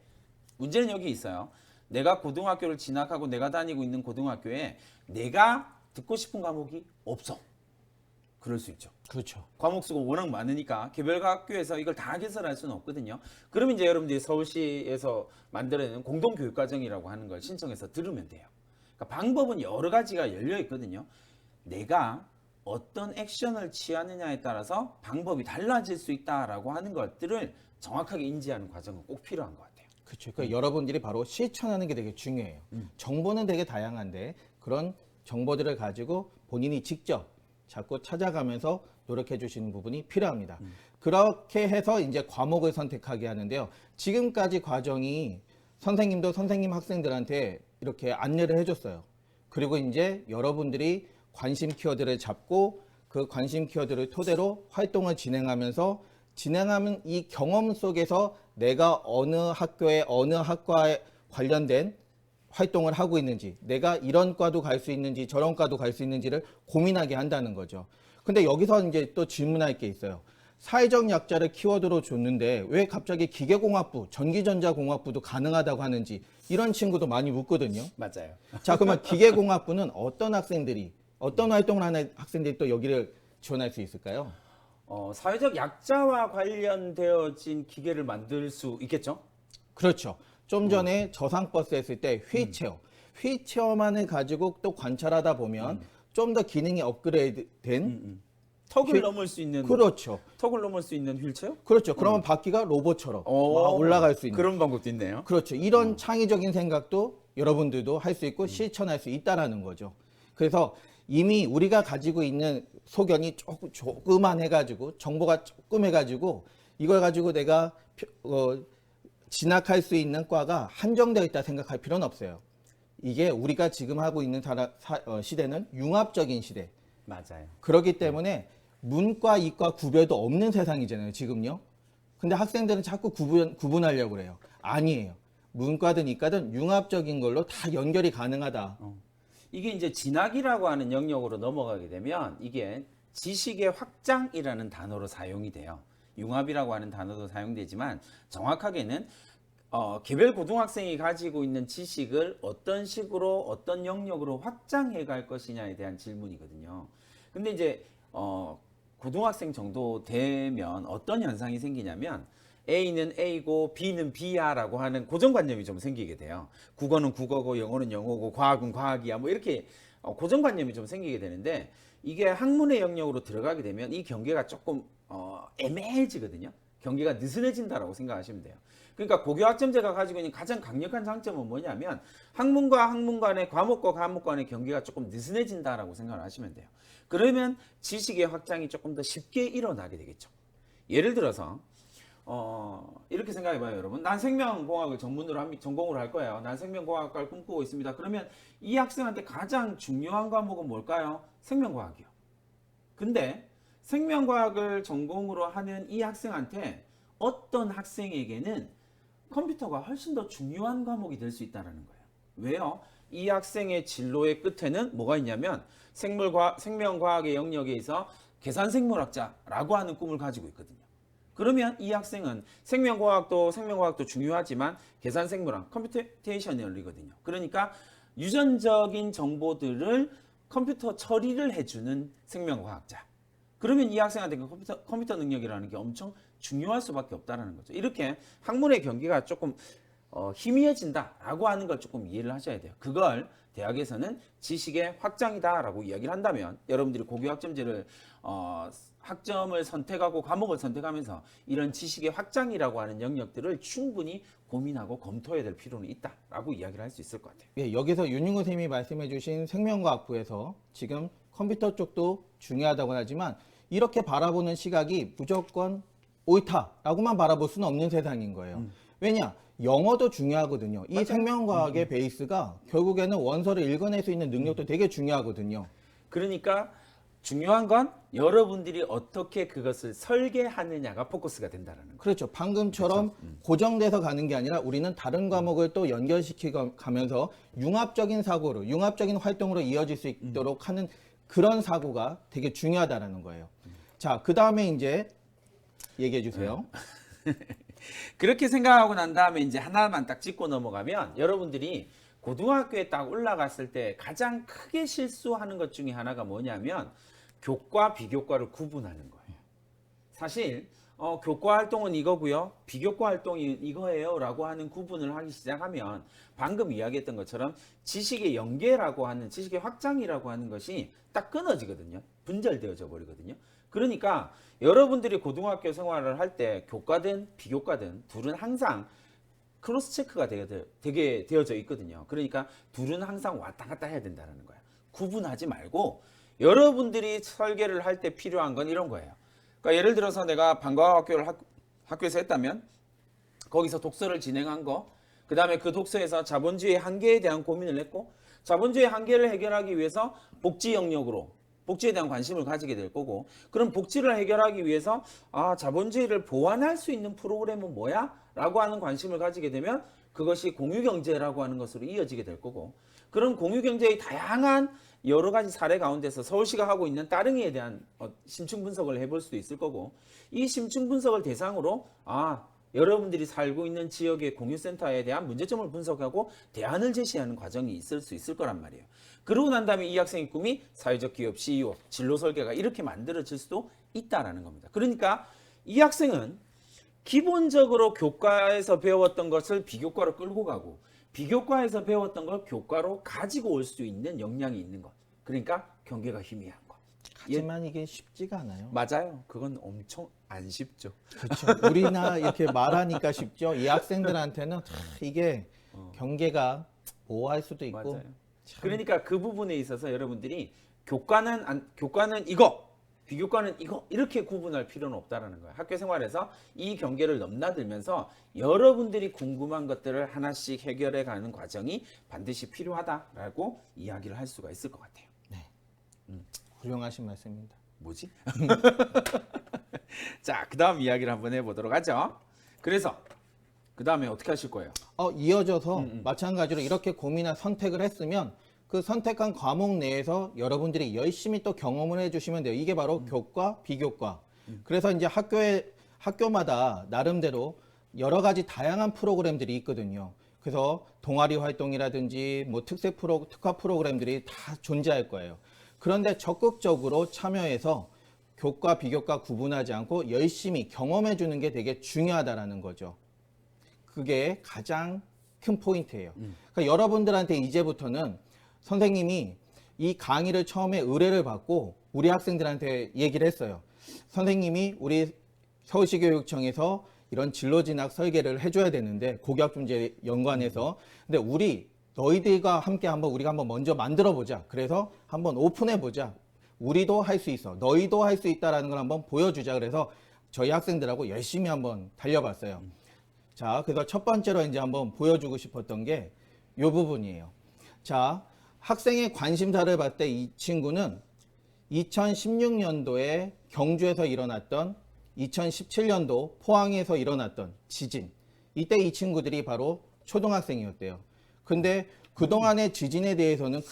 문제는 여기 있어요. 내가 고등학교를 진학하고 내가 다니고 있는 고등학교에 내가 듣고 싶은 과목이 없어. 그럴 수 있죠. 그렇죠. 과목 수가 워낙 많으니까 개별 학교에서 이걸 다 개설할 수는 없거든요. 그러면 이제 여러분들이 서울시에서 만들어내는 공동교육과정이라고 하는 걸 신청해서 들으면 돼요. 그러니까 방법은 여러 가지가 열려 있거든요. 내가 어떤 액션을 취하느냐에 따라서 방법이 달라질 수 있다라고 하는 것들을 정확하게 인지하는 과정은 꼭 필요한 것 같아요. 그렇죠. 그러니까 여러분들이 바로 실천하는 게 되게 중요해요. 정보는 되게 다양한데 그런 정보들을 가지고 본인이 직접 자꾸 찾아가면서 노력해 주시는 부분이 필요합니다. 그렇게 해서 이제 과목을 선택하게 하는데요. 지금까지 과정이 선생님도 선생님 학생들한테 이렇게 안내를 해줬어요. 그리고 이제 여러분들이 관심 키워드를 잡고 그 관심 키워드를 토대로 활동을 진행하면서 진행하는 이 경험 속에서 내가 어느 학교에 어느 학과에 관련된 활동을 하고 있는지 내가 이런 과도 갈 수 있는지 저런 과도 갈 수 있는지를 고민하게 한다는 거죠. 근데 여기서 이제 또 질문할 게 있어요. 사회적 약자를 키워드로 줬는데 왜 갑자기 기계공학부, 전기전자공학부도 가능하다고 하는지 이런 친구도 많이 묻거든요. 맞아요. 자, 그러면 기계공학부는 어떤 학생들이 어떤 활동을 하는 학생들이 또 여기를 지원할 수 있을까요? 사회적 약자와 관련되어진 기계를 만들 수 있겠죠? 그렇죠. 좀 전에 저상버스 했을 때 휠체어만을 가지고 또 관찰하다 보면 좀 더 기능이 업그레이드 된 턱을 넘을 수 있는 그렇죠. 턱을 넘을 수 있는 휠체어? 그렇죠. 그러면 바퀴가 로봇처럼 막 올라갈 수 있는 그런 방법도 있네요. 그렇죠. 이런 창의적인 생각도 여러분들도 할 수 있고 실천할 수 있다라는 거죠. 그래서 이미 우리가 가지고 있는 소견이 조그만 해가지고 정보가 조금 해가지고 이걸 가지고 내가 진학할 수 있는 과가 한정되어 있다 생각할 필요는 없어요. 이게 우리가 지금 하고 있는 시대는 융합적인 시대. 맞아요. 그렇기 때문에 문과, 이과 구별도 없는 세상이잖아요, 지금요. 근데 학생들은 자꾸 구분하려고 그래요. 아니에요. 문과든 이과든 융합적인 걸로 다 연결이 가능하다. 이게 이제 진학이라고 하는 영역으로 넘어가게 되면 이게 지식의 확장이라는 단어로 사용이 돼요. 융합이라고 하는 단어도 사용되지만 정확하게는 개별 고등학생이 가지고 있는 지식을 어떤 식으로 어떤 영역으로 확장해 갈 것이냐에 대한 질문이거든요. 근데 이제 고등학생 정도 되면 어떤 현상이 생기냐면 A는 A고 B는 B야라고 하는 고정관념이 좀 생기게 돼요. 국어는 국어고 영어는 영어고 과학은 과학이야 뭐 이렇게 고정관념이 좀 생기게 되는데 이게 학문의 영역으로 들어가게 되면 이 경계가 조금 애매해지거든요. 경계가 느슨해진다라고 생각하시면 돼요. 그러니까 고교학점제가 가지고 있는 가장 강력한 장점은 뭐냐면 학문과 학문 간의 과목과 과목 간의 경계가 조금 느슨해진다라고 생각을 하시면 돼요. 그러면 지식의 확장이 조금 더 쉽게 일어나게 되겠죠. 예를 들어서 이렇게 생각해봐요, 여러분. 난 생명공학을 전공으로 할 거예요. 난 생명공학과를 꿈꾸고 있습니다. 그러면 이 학생한테 가장 중요한 과목은 뭘까요? 생명과학이요. 근데 생명과학을 전공으로 하는 이 학생한테 어떤 학생에게는 컴퓨터가 훨씬 더 중요한 과목이 될 수 있다는 거예요. 왜요? 이 학생의 진로의 끝에는 뭐가 있냐면 생명과학의 영역에 있어 계산생물학자라고 하는 꿈을 가지고 있거든요. 그러면 이 학생은 생명과학도 중요하지만 계산생물학, 컴퓨테이셔널이거든요. 그러니까 유전적인 정보들을 컴퓨터 처리를 해주는 생명과학자. 그러면 이 학생한테 그 컴퓨터 능력이라는 게 엄청 중요할 수밖에 없다는 거죠. 이렇게 학문의 경계가 조금 희미해진다라고 하는 걸 조금 이해를 하셔야 돼요. 그걸 대학에서는 지식의 확장이다라고 이야기를 한다면 여러분들이 고교학점제를 학점을 선택하고 과목을 선택하면서 이런 지식의 확장이라고 하는 영역들을 충분히 고민하고 검토해야 될 필요는 있다라고 이야기를 할 수 있을 것 같아요. 예, 여기서 윤윤구 선생님이 말씀해 주신 생명과학부에서 지금 컴퓨터 쪽도 중요하다고 하지만 이렇게 바라보는 시각이 무조건 옳다라고만 바라볼 수는 없는 세상인 거예요. 왜냐? 영어도 중요하거든요. 이 생명과학의 베이스가 결국에는 원서를 읽어낼 수 있는 능력도 되게 중요하거든요. 그러니까 중요한 건 여러분들이 어떻게 그것을 설계하느냐가 포커스가 된다는 거예요. 그렇죠. 방금처럼 고정돼서 가는 게 아니라 우리는 다른 과목을 또 연결시키고 가면서 융합적인 사고로, 융합적인 활동으로 이어질 수 있도록 하는 그런 사고가 되게 중요하다는 거예요. 자, 그 다음에 이제 얘기해 주세요. 그렇게 생각하고 난 다음에 이제 하나만 딱 짚고 넘어가면 여러분들이 고등학교에 딱 올라갔을 때 가장 크게 실수하는 것 중에 하나가 뭐냐면 교과, 비교과를 구분하는 거예요. 사실 교과 활동은 이거고요. 비교과 활동이 이거예요 라고 하는 구분을 하기 시작하면 방금 이야기했던 것처럼 지식의 연계라고 하는 지식의 확장이라고 하는 것이 딱 끊어지거든요. 분절되어져 버리거든요. 그러니까 여러분들이 고등학교 생활을 할 때 교과든 비교과든 둘은 항상 크로스 체크가 되게 되어져 있거든요. 그러니까 둘은 항상 왔다 갔다 해야 된다는 거예요. 구분하지 말고 여러분들이 설계를 할 때 필요한 건 이런 거예요. 그러니까 예를 들어서 내가 방과학교를 학교에서 했다면 거기서 독서를 진행한 거, 그 다음에 그 독서에서 자본주의의 한계에 대한 고민을 했고 자본주의의 한계를 해결하기 위해서 복지 영역으로 복지에 대한 관심을 가지게 될 거고 그럼 복지를 해결하기 위해서 자본주의를 보완할 수 있는 프로그램은 뭐야? 라고 하는 관심을 가지게 되면 그것이 공유경제라고 하는 것으로 이어지게 될 거고 그런 공유경제의 다양한 여러 가지 사례 가운데서 서울시가 하고 있는 따릉이에 대한 심층 분석을 해볼 수도 있을 거고 이 심층 분석을 대상으로 여러분들이 살고 있는 지역의 공유센터에 대한 문제점을 분석하고 대안을 제시하는 과정이 있을 수 있을 거란 말이에요. 그러고 난 다음에 이 학생의 꿈이 사회적 기업, CEO, 진로 설계가 이렇게 만들어질 수도 있다라는 겁니다. 그러니까 이 학생은 기본적으로 교과에서 배웠던 것을 비교과로 끌고 가고 비교과에서 배웠던 걸 교과로 가지고 올 수 있는 역량이 있는 것. 그러니까 경계가 희미한 것. 하지만 이게 쉽지가 않아요. 맞아요. 그건 엄청 안 쉽죠. 그렇죠. 우리나 이렇게 말하니까 쉽죠. 이 학생들한테는 이게 경계가 모호할 수도 있고. 맞아요. 그러니까 그 부분에 있어서 여러분들이 교과는 이거, 비교과는 이거 이렇게 구분할 필요는 없다라는 거예요. 학교 생활에서 이 경계를 넘나들면서 여러분들이 궁금한 것들을 하나씩 해결해 가는 과정이 반드시 필요하다라고 이야기를 할 수가 있을 것 같아요. 네. 훌륭하신 말씀입니다. 뭐지? 자, 그 다음 이야기를 한번 해보도록 하죠. 그래서 그 다음에 어떻게 하실 거예요? 이어져서 마찬가지로 이렇게 고민한 선택을 했으면 그 선택한 과목 내에서 여러분들이 열심히 또 경험을 해주시면 돼요. 이게 바로 교과, 비교과. 그래서 이제 학교마다 나름대로 여러 가지 다양한 프로그램들이 있거든요. 그래서 동아리 활동이라든지 뭐 특화 프로그램들이 다 존재할 거예요. 그런데 적극적으로 참여해서 교과, 비교과 구분하지 않고 열심히 경험해 주는 게 되게 중요하다라는 거죠. 그게 가장 큰 포인트예요. 그러니까 여러분들한테 이제부터는 선생님이 이 강의를 처음에 의뢰를 받고 우리 학생들한테 얘기를 했어요. 선생님이 우리 서울시 교육청에서 이런 진로 진학 설계를 해줘야 되는데 고교학점제 연관해서 근데 너희들과 함께 우리가 한번 먼저 만들어 보자. 그래서 한번 오픈해 보자. 우리도 할 수 있어. 너희도 할 수 있다라는 걸 한번 보여주자. 그래서 저희 학생들하고 열심히 한번 달려봤어요. 자, 그래서 첫 번째로 이제 한번 보여주고 싶었던 게 이 부분이에요. 자, 학생의 관심사를 봤을 때 이 친구는 2016년도에 경주에서 일어났던 2017년도 포항에서 일어났던 지진. 이때 이 친구들이 바로 초등학생이었대요. 근데 그동안의 지진에 대해서는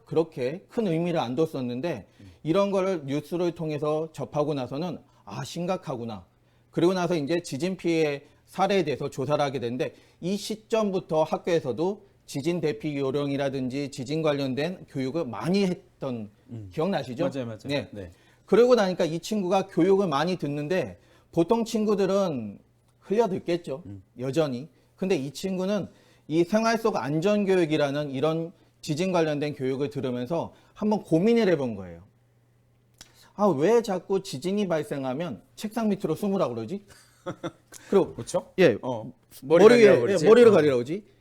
그렇게 큰 의미를 안 뒀었는데 이런 거를 뉴스를 통해서 접하고 나서는 아, 심각하구나. 그리고 나서 이제 지진 피해 사례에 대해서 조사를 하게 되는데 이 시점부터 학교에서도 지진 대피 요령이라든지 지진 관련된 교육을 많이 했던 기억나시죠? 맞아요. 네. 네. 그러고 나니까 이 친구가 교육을 많이 듣는데 보통 친구들은 흘려듣겠죠. 여전히. 근데 이 친구는 이 생활 속 안전교육이라는 이런 지진 관련된 교육을 들으면서 한번 고민을 해본 거예요. 아, 왜 자꾸 지진이 발생하면 책상 밑으로 숨으라고 그러지? 그리고 그렇죠? 예, 머리 위에 가리라고 그러지? 머리를 가리라고 그러지?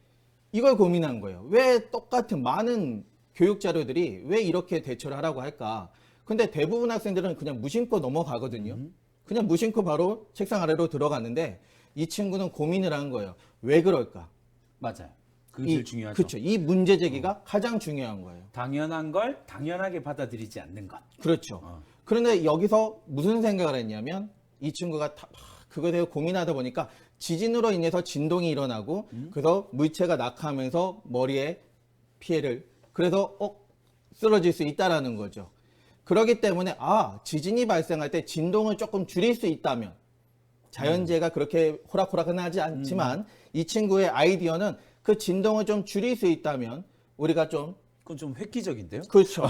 이걸 고민한 거예요. 왜 똑같은 많은 교육 자료들이 왜 이렇게 대처를 하라고 할까? 근데 대부분 학생들은 그냥 무심코 넘어가거든요. 그냥 무심코 바로 책상 아래로 들어갔는데 이 친구는 고민을 한 거예요. 왜 그럴까? 맞아요. 그게 제일 중요하죠. 그렇죠. 이 문제 제기가 가장 중요한 거예요. 당연한 걸 당연하게 받아들이지 않는 것. 그렇죠. 그런데 여기서 무슨 생각을 했냐면 이 친구가 그거에 대해 고민하다 보니까 지진으로 인해서 진동이 일어나고 그래서 물체가 낙하하면서 머리에 피해를 그래서 쓰러질 수 있다라는 거죠. 그렇기 때문에 지진이 발생할 때 진동을 조금 줄일 수 있다면 자연재해가 그렇게 호락호락은 하지 않지만 이 친구의 아이디어는 그 진동을 좀 줄일 수 있다면 우리가 좀 그건 좀 획기적인데요? 그렇죠.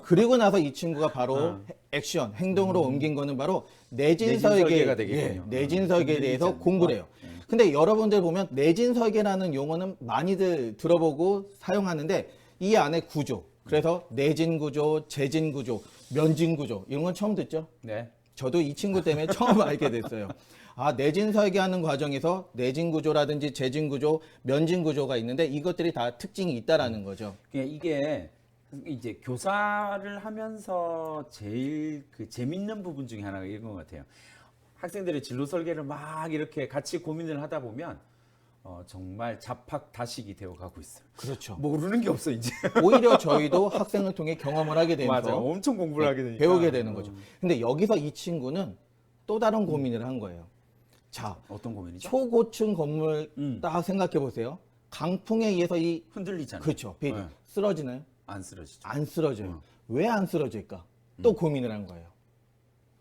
그리고 나서 이 친구가 바로 액션, 행동으로 옮긴 거는 바로 내진 설계가 되겠군요. 내진 설계에 대해서 공부를 해요. 근데 여러분들 보면 내진 설계라는 용어는 많이들 들어보고 사용하는데 이 안에 구조, 그래서 내진 구조, 재진 구조, 면진 구조 이런 건 처음 듣죠? 네. 저도 이 친구 때문에 처음 알게 됐어요. 내진 설계하는 과정에서 내진 구조라든지 재진 구조, 면진 구조가 있는데 이것들이 다 특징이 있다라는 거죠. 이게 이제 교사를 하면서 제일 그 재밌는 부분 중에 하나가 이런 것 같아요. 학생들의 진로 설계를 막 이렇게 같이 고민을 하다 보면 정말 잡학다식이 되어 가고 있어요. 그렇죠. 모르는 게 없어 이제. 오히려 저희도 학생을 통해 경험을 하게 되면서 맞아. 엄청 공부를 하게 되니까. 배우게 되는 거죠. 근데 여기서 이 친구는 또 다른 고민을 한 거예요. 자, 어떤 고민이죠? 초고층 건물 딱 생각해 보세요. 강풍에 의해서 흔들리잖아요. 그렇죠. 네. 쓰러지나요? 안 쓰러지죠. 안 쓰러져요. 왜 안 쓰러질까? 또 고민을 한 거예요.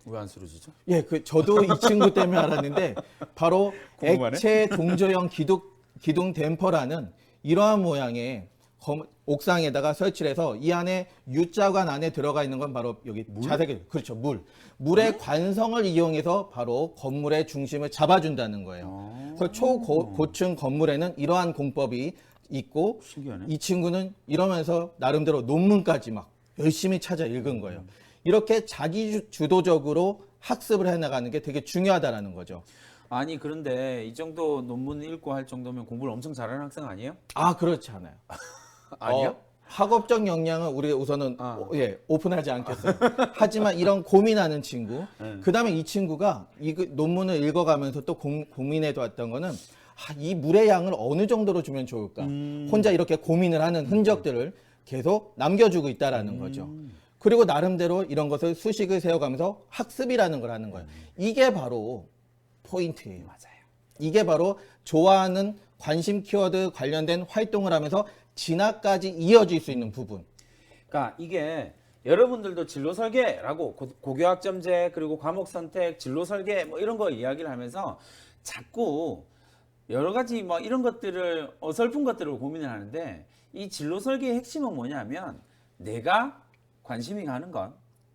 왜 안 쓰러지죠? 예, 저도 이 친구 때문에 알았는데 바로 궁금하네. 액체 동조형 기둥 댐퍼라는 이러한 모양의 옥상에다가 설치를 해서 이 안에 U자관 안에 들어가 있는 건 바로 여기 자세히 그렇죠. 물의 관성을 이용해서 바로 건물의 중심을 잡아준다는 거예요. 그래서 초고층 건물에는 이러한 공법이 있고 신기하네. 이 친구는 이러면서 나름대로 논문까지 막 열심히 찾아 읽은 거예요. 이렇게 자기 주도적으로 학습을 해나가는 게 되게 중요하다라는 거죠. 아니 그런데 이 정도 논문 읽고 할 정도면 공부를 엄청 잘하는 학생 아니에요? 그렇지 않아요. 아니요? 학업적 역량은 우리 우선은 오픈하지 않겠어요. 하지만 이런 고민하는 친구, 그다음에 이 친구가 이 논문을 읽어가면서 또 고민해 왔던 거는 이 물의 양을 어느 정도로 주면 좋을까? 혼자 이렇게 고민을 하는 흔적들을 계속 남겨주고 있다라는 거죠. 그리고 나름대로 이런 것을 수식을 세워가면서 학습이라는 걸 하는 거예요. 이게 바로 포인트예요. 맞아요. 이게 바로 좋아하는 관심 키워드 관련된 활동을 하면서 진학까지 이어질 수 있는 부분. 그러니까 이게 여러분들도 진로 설계라고 고교학점제 그리고 과목 선택, 진로 설계 뭐 이런 거 이야기를 하면서 자꾸 여러 가지 뭐 이런 것들을 어설픈 것들을 고민을 하는데 이 진로 설계의 핵심은 뭐냐면 내가 관심이 가는 건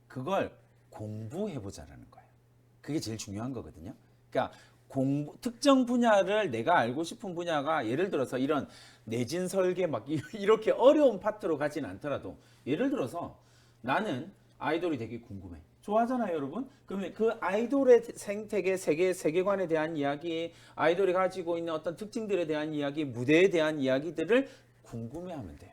그걸 공부해 보자라는 거예요. 그게 제일 중요한 거거든요. 그러니까 특정 분야를 내가 알고 싶은 분야가 예를 들어서 이런 내진 설계 막 이렇게 어려운 파트로 가진 않더라도 예를 들어서 나는 아이돌이 되게 궁금해. 좋아하잖아요, 여러분? 그러면 그 아이돌의 생태계, 세계관에 대한 이야기, 아이돌이 가지고 있는 어떤 특징들에 대한 이야기, 무대에 대한 이야기들을 궁금해하면 돼요.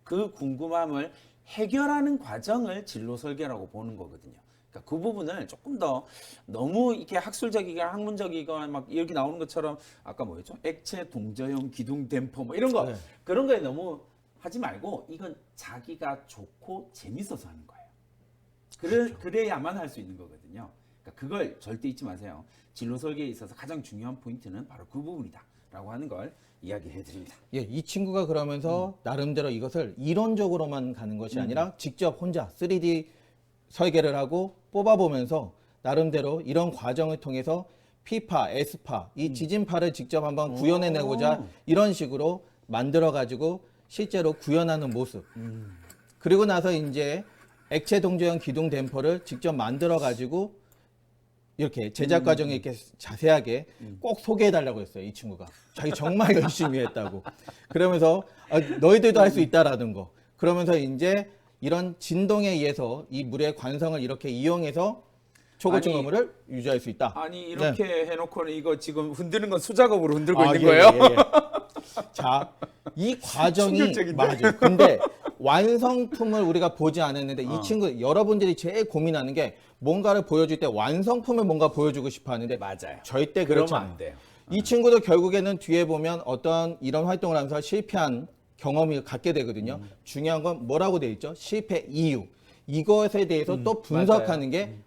그 궁금함을 해결하는 과정을 진로 설계라고 보는 거거든요. 그러니까 그 부분을 조금 더 너무 이렇게 학술적이거나 학문적이거나 막 이렇게 나오는 것처럼 아까 뭐였죠? 액체 동저형 기둥 댐퍼 뭐 이런 거 네. 그런 거에 너무 하지 말고 이건 자기가 좋고 재밌어서 하는 거예요. 그래야만 할 수 있는 거거든요. 그러니까 그걸 절대 잊지 마세요. 진로 설계에 있어서 가장 중요한 포인트는 바로 그 부분이다라고 하는 걸 이야기해 드립니다. 예, 이 친구가 그러면서 나름대로 이것을 이론적으로만 가는 것이 아니라 직접 혼자 3D 설계를 하고 뽑아보면서 나름대로 이런 과정을 통해서 피파, 에스파, 이 지진파를 직접 한번 구현해내고자 이런 식으로 만들어가지고 실제로 구현하는 모습. 그리고 나서 이제 액체 동조형 기둥 댐퍼를 직접 만들어가지고 이렇게 제작 과정에 이렇게 자세하게 꼭 소개해달라고 했어요. 이 친구가. 자기 정말 열심히 했다고. 그러면서 너희들도 할 수 있다라는 거. 그러면서 이제 이런 진동에 의해서 이 물의 관성을 이렇게 이용해서 초고층 아니, 건물을 유지할 수 있다. 아니 이렇게 해놓고는 이거 지금 흔드는 건 수작업으로 흔들고 있는 예, 거예요? 예, 예. 자, 이 과정이 충격적인데? 맞아요. 근데 완성품을 우리가 보지 않았는데 이 친구 여러분들이 제일 고민하는 게 뭔가를 보여줄 때 완성품을 뭔가 보여주고 싶어 하는데 맞아요. 절대 그렇지 그러면 않아요. 안 돼요. 이 친구도 결국에는 뒤에 보면 어떤 이런 활동을 하면서 실패한 경험을 갖게 되거든요. 중요한 건 뭐라고 돼 있죠? 실패 이유. 이것에 대해서 또 분석하는 게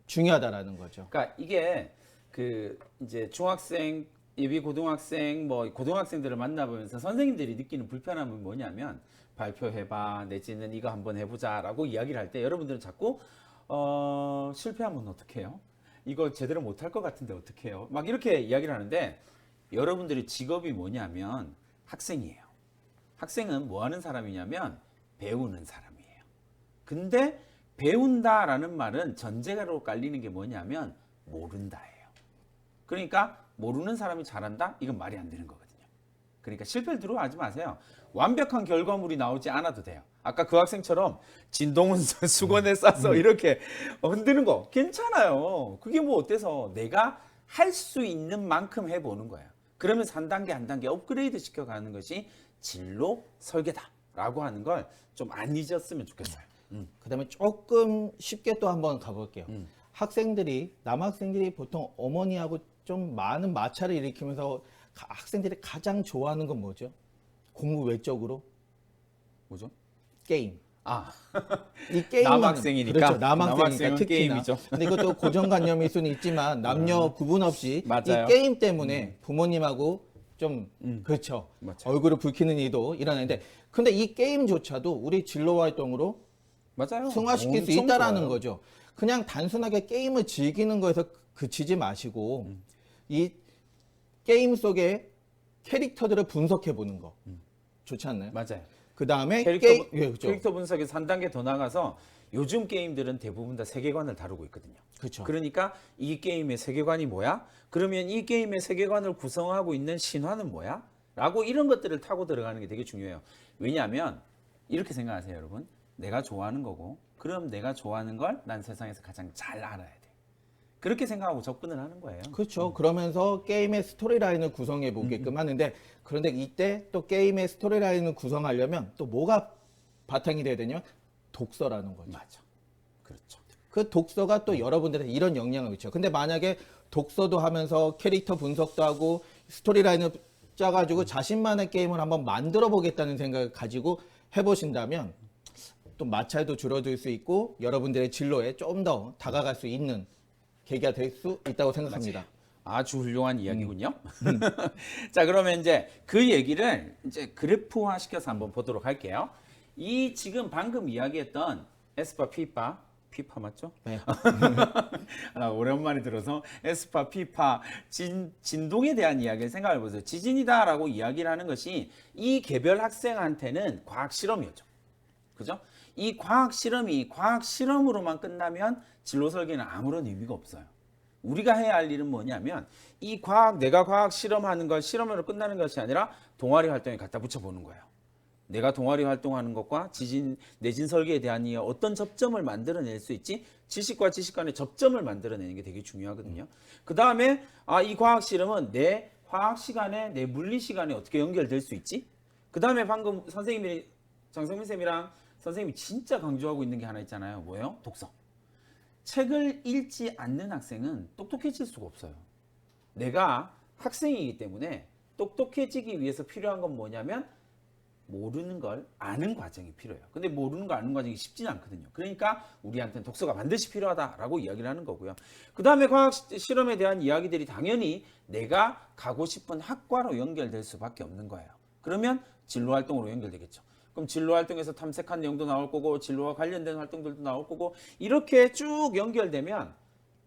중요하다라는 거죠. 그러니까 이게 그 이제 중학생, 예비 고등학생, 뭐 고등학생들을 만나보면서 선생님들이 느끼는 불편함은 뭐냐면 발표해봐 내지는 이거 한번 해보자라고 이야기를 할 때 여러분들은 자꾸 실패하면 어떡해요? 이거 제대로 못할 것 같은데 어떡해요? 막 이렇게 이야기를 하는데 여러분들의 직업이 뭐냐면 학생이에요. 학생은 뭐 하는 사람이냐면 배우는 사람이에요. 근데 배운다라는 말은 전제로 깔리는 게 뭐냐면 모른다예요. 그러니까 모르는 사람이 잘한다? 이건 말이 안 되는 거거든요. 그러니까 실패를 두려워하지 마세요. 완벽한 결과물이 나오지 않아도 돼요. 아까 그 학생처럼 진동은 수건에 싸서 이렇게 흔드는 거 괜찮아요. 그게 뭐 어때서 내가 할 수 있는 만큼 해보는 거예요. 그러면서 한 단계 한 단계 업그레이드 시켜가는 것이 진로 설계다라고 하는 걸 좀 안 잊었으면 좋겠어요. 그다음에 조금 쉽게 또 한번 가볼게요. 남학생들이 보통 어머니하고 좀 많은 마찰을 일으키면서 학생들이 가장 좋아하는 건 뭐죠? 공부 외적으로 뭐죠? 게임. 아, 이 게임 남학생이니까. 그렇죠. 남학생이니까 남학생은 특히나. 게임이죠. 근데 이것도 고정관념일 수는 있지만 남녀 구분 없이 맞아요. 이 게임 때문에 부모님하고 좀 그렇죠. 맞아요. 얼굴을 붉히는 일도 일어나는데 근데 이 게임조차도 우리 진로 활동으로 맞아요. 승화시킬 수 엄청 있다라는 좋아요. 거죠. 그냥 단순하게 게임을 즐기는 거에서 그치지 마시고 이 게임 속의 캐릭터들을 분석해 보는 거 좋지 않나요? 맞아요. 그 다음에 그렇죠. 캐릭터 분석에서 한 단계 더 나가서 요즘 게임들은 대부분 다 세계관을 다루고 있거든요. 그렇죠. 그러니까 이 게임의 세계관이 뭐야? 그러면 이 게임의 세계관을 구성하고 있는 신화는 뭐야? 라고 이런 것들을 타고 들어가는 게 되게 중요해요. 왜냐하면 이렇게 생각하세요, 여러분. 내가 좋아하는 거고 그럼 내가 좋아하는 걸 난 세상에서 가장 잘 알아야 돼. 그렇게 생각하고 접근을 하는 거예요. 그렇죠. 그러면서 게임의 스토리라인을 구성해 보게끔 하는데 그런데 이때 또 게임의 스토리라인을 구성하려면 또 뭐가 바탕이 돼야 되냐면 독서라는 거죠. 맞아. 그렇죠. 그 독서가 또 여러분들한테 이런 영향을 미쳐요. 근데 만약에 독서도 하면서 캐릭터 분석도 하고 스토리라인을 짜가지고 자신만의 게임을 한번 만들어 보겠다는 생각을 가지고 해보신다면 또 마찰도 줄어들 수 있고 여러분들의 진로에 좀 더 다가갈 수 있는 계기가 될 수 있다고 생각합니다. 아주 훌륭한 이야기군요. 자, 그러면 이제 그 얘기를 이제 그래프화 시켜서 한번 보도록 할게요. 이 지금 방금 이야기했던 에스파, 피파 맞죠? 네. 나 오랜만에 들어서 에스파, 피파, 진동에 대한 이야기를 생각해 보세요. 지진이다라고 이야기를 하는 것이 이 개별 학생한테는 과학 실험이었죠. 그죠? 이 과학 실험이 과학 실험으로만 끝나면 진로 설계는 아무런 의미가 없어요. 우리가 해야 할 일은 뭐냐면 이 내가 과학 실험하는 걸 실험으로 끝나는 것이 아니라 동아리 활동에 갖다 붙여보는 거예요. 내가 동아리 활동하는 것과 내진 설계에 대한 이 어떤 접점을 만들어낼 수 있지? 지식과 지식 간의 접점을 만들어내는 게 되게 중요하거든요. 그 다음에 이 과학 실험은 내 화학 시간에 내 물리 시간에 어떻게 연결될 수 있지? 그 다음에 방금 장성민 쌤이랑 선생님이 진짜 강조하고 있는 게 하나 있잖아요. 뭐예요? 독서. 책을 읽지 않는 학생은 똑똑해질 수가 없어요. 내가 학생이기 때문에 똑똑해지기 위해서 필요한 건 뭐냐면 모르는 걸 아는 과정이 필요해요. 근데 모르는 걸 아는 과정이 쉽지는 않거든요. 그러니까 우리한테는 독서가 반드시 필요하다라고 이야기를 하는 거고요. 그 다음에 과학 실험에 대한 이야기들이 당연히 내가 가고 싶은 학과로 연결될 수밖에 없는 거예요. 그러면 진로 활동으로 연결되겠죠. 그럼 진로 활동에서 탐색한 내용도 나올 거고 진로와 관련된 활동들도 나올 거고 이렇게 쭉 연결되면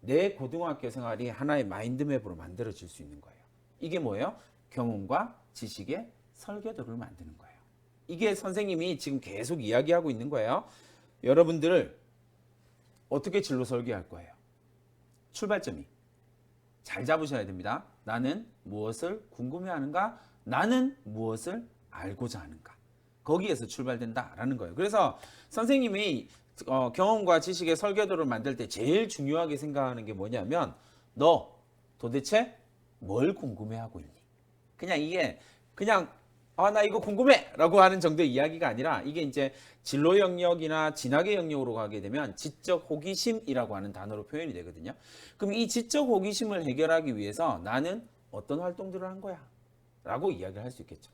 내 고등학교 생활이 하나의 마인드맵으로 만들어질 수 있는 거예요. 이게 뭐예요? 경험과 지식의 설계도를 만드는 거예요. 이게 선생님이 지금 계속 이야기하고 있는 거예요. 여러분들을 어떻게 진로 설계할 거예요? 출발점이 잘 잡으셔야 됩니다. 나는 무엇을 궁금해하는가? 나는 무엇을 알고자 하는가? 거기에서 출발된다라는 거예요. 그래서 선생님이 경험과 지식의 설계도를 만들 때 제일 중요하게 생각하는 게 뭐냐면 너 도대체 뭘 궁금해하고 있니? 그냥 이게 그냥 나 이거 궁금해 라고 하는 정도의 이야기가 아니라 이게 이제 진로 영역이나 진학의 영역으로 가게 되면 지적 호기심이라고 하는 단어로 표현이 되거든요. 그럼 이 지적 호기심을 해결하기 위해서 나는 어떤 활동들을 한 거야? 라고 이야기를 할 수 있겠죠.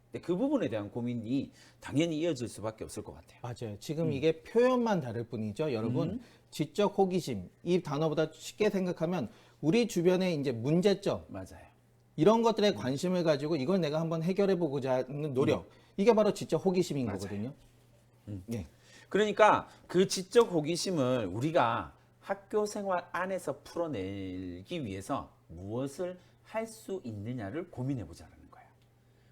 근데 그 부분에 대한 고민이 당연히 이어질 수밖에 없을 것 같아요. 맞아요. 지금 이게 표현만 다를 뿐이죠. 여러분, 지적 호기심 이 단어보다 쉽게 생각하면 우리 주변에 이제 문제점 맞아요. 이런 것들에 관심을 가지고 이걸 내가 한번 해결해 보고자 하는 노력. 이게 바로 지적 호기심인 맞아요. 거거든요. 예. 그러니까 그 지적 호기심을 우리가 학교 생활 안에서 풀어내기 위해서 무엇을 할 수 있느냐를 고민해 보자는 거예요.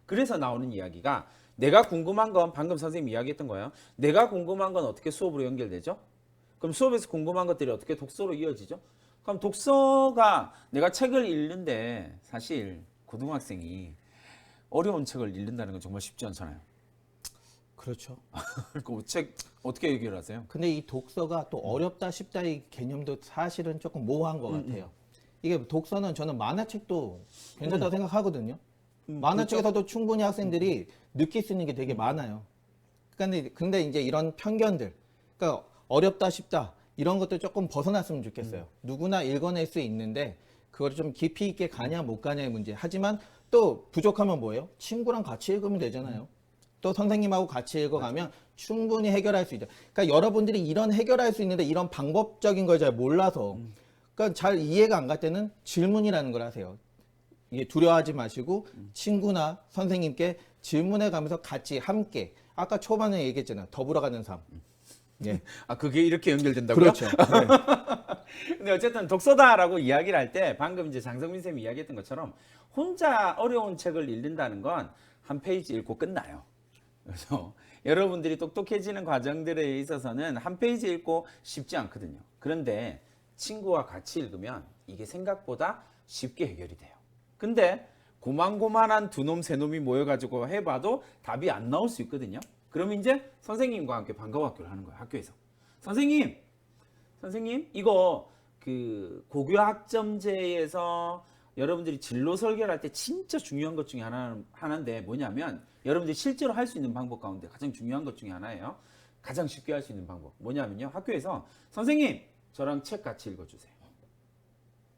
그래서 나오는 이야기가 내가 궁금한 건 방금 선생님이 이야기했던 거예요. 내가 궁금한 건 어떻게 수업으로 연결되죠? 그럼 수업에서 궁금한 것들이 어떻게 독서로 이어지죠? 그럼 독서가 내가 책을 읽는데 사실 고등학생이 어려운 책을 읽는다는 건 정말 쉽지 않잖아요. 그렇죠. 그 책 어떻게 해결하세요? 근데 이 독서가 또 어렵다 쉽다 이 개념도 사실은 조금 모호한 것 같아요. 이게 독서는 저는 만화책도 괜찮다고 생각하거든요. 만화책에서도 충분히 학생들이 느낄 수 있는 게 되게 많아요. 근데 이제 이런 편견들, 그러니까 어렵다 쉽다 이런 것들 조금 벗어났으면 좋겠어요. 누구나 읽어낼 수 있는데 그걸 좀 깊이 있게 가냐 못 가냐의 문제. 하지만 또 부족하면 뭐예요? 친구랑 같이 읽으면 되잖아요. 또 선생님하고 같이 읽어가면 충분히 해결할 수 있죠. 그러니까 여러분들이 이런 해결할 수 있는데 이런 방법적인 걸 잘 몰라서 그러니까 잘 이해가 안 갈 때는 질문이라는 걸 하세요. 이게 두려워하지 마시고 친구나 선생님께 질문해 가면서 같이 함께 아까 초반에 얘기했잖아요. 더불어가는 삶. 예. 그게 이렇게 연결된다고요? 그렇죠. 네. 근데 어쨌든 독서다라고 이야기를 할 때 방금 이제 장성민 쌤이 이야기했던 것처럼 혼자 어려운 책을 읽는다는 건 한 페이지 읽고 끝나요. 그래서 여러분들이 똑똑해지는 과정들에 있어서는 한 페이지 읽고 쉽지 않거든요. 그런데 친구와 같이 읽으면 이게 생각보다 쉽게 해결이 돼요. 근데 고만고만한 두 놈, 세 놈이 모여가지고 해봐도 답이 안 나올 수 있거든요. 그럼 이제 선생님과 함께 방과학교를 하는 거예요. 학교에서. 선생님, 이거 그 고교 학점제에서 여러분들이 진로 설계를 할 때 진짜 중요한 것 중에 하나인데 뭐냐면 여러분들이 실제로 할 수 있는 방법 가운데 가장 중요한 것 중에 하나예요. 가장 쉽게 할 수 있는 방법. 뭐냐면요. 학교에서 선생님, 저랑 책 같이 읽어주세요.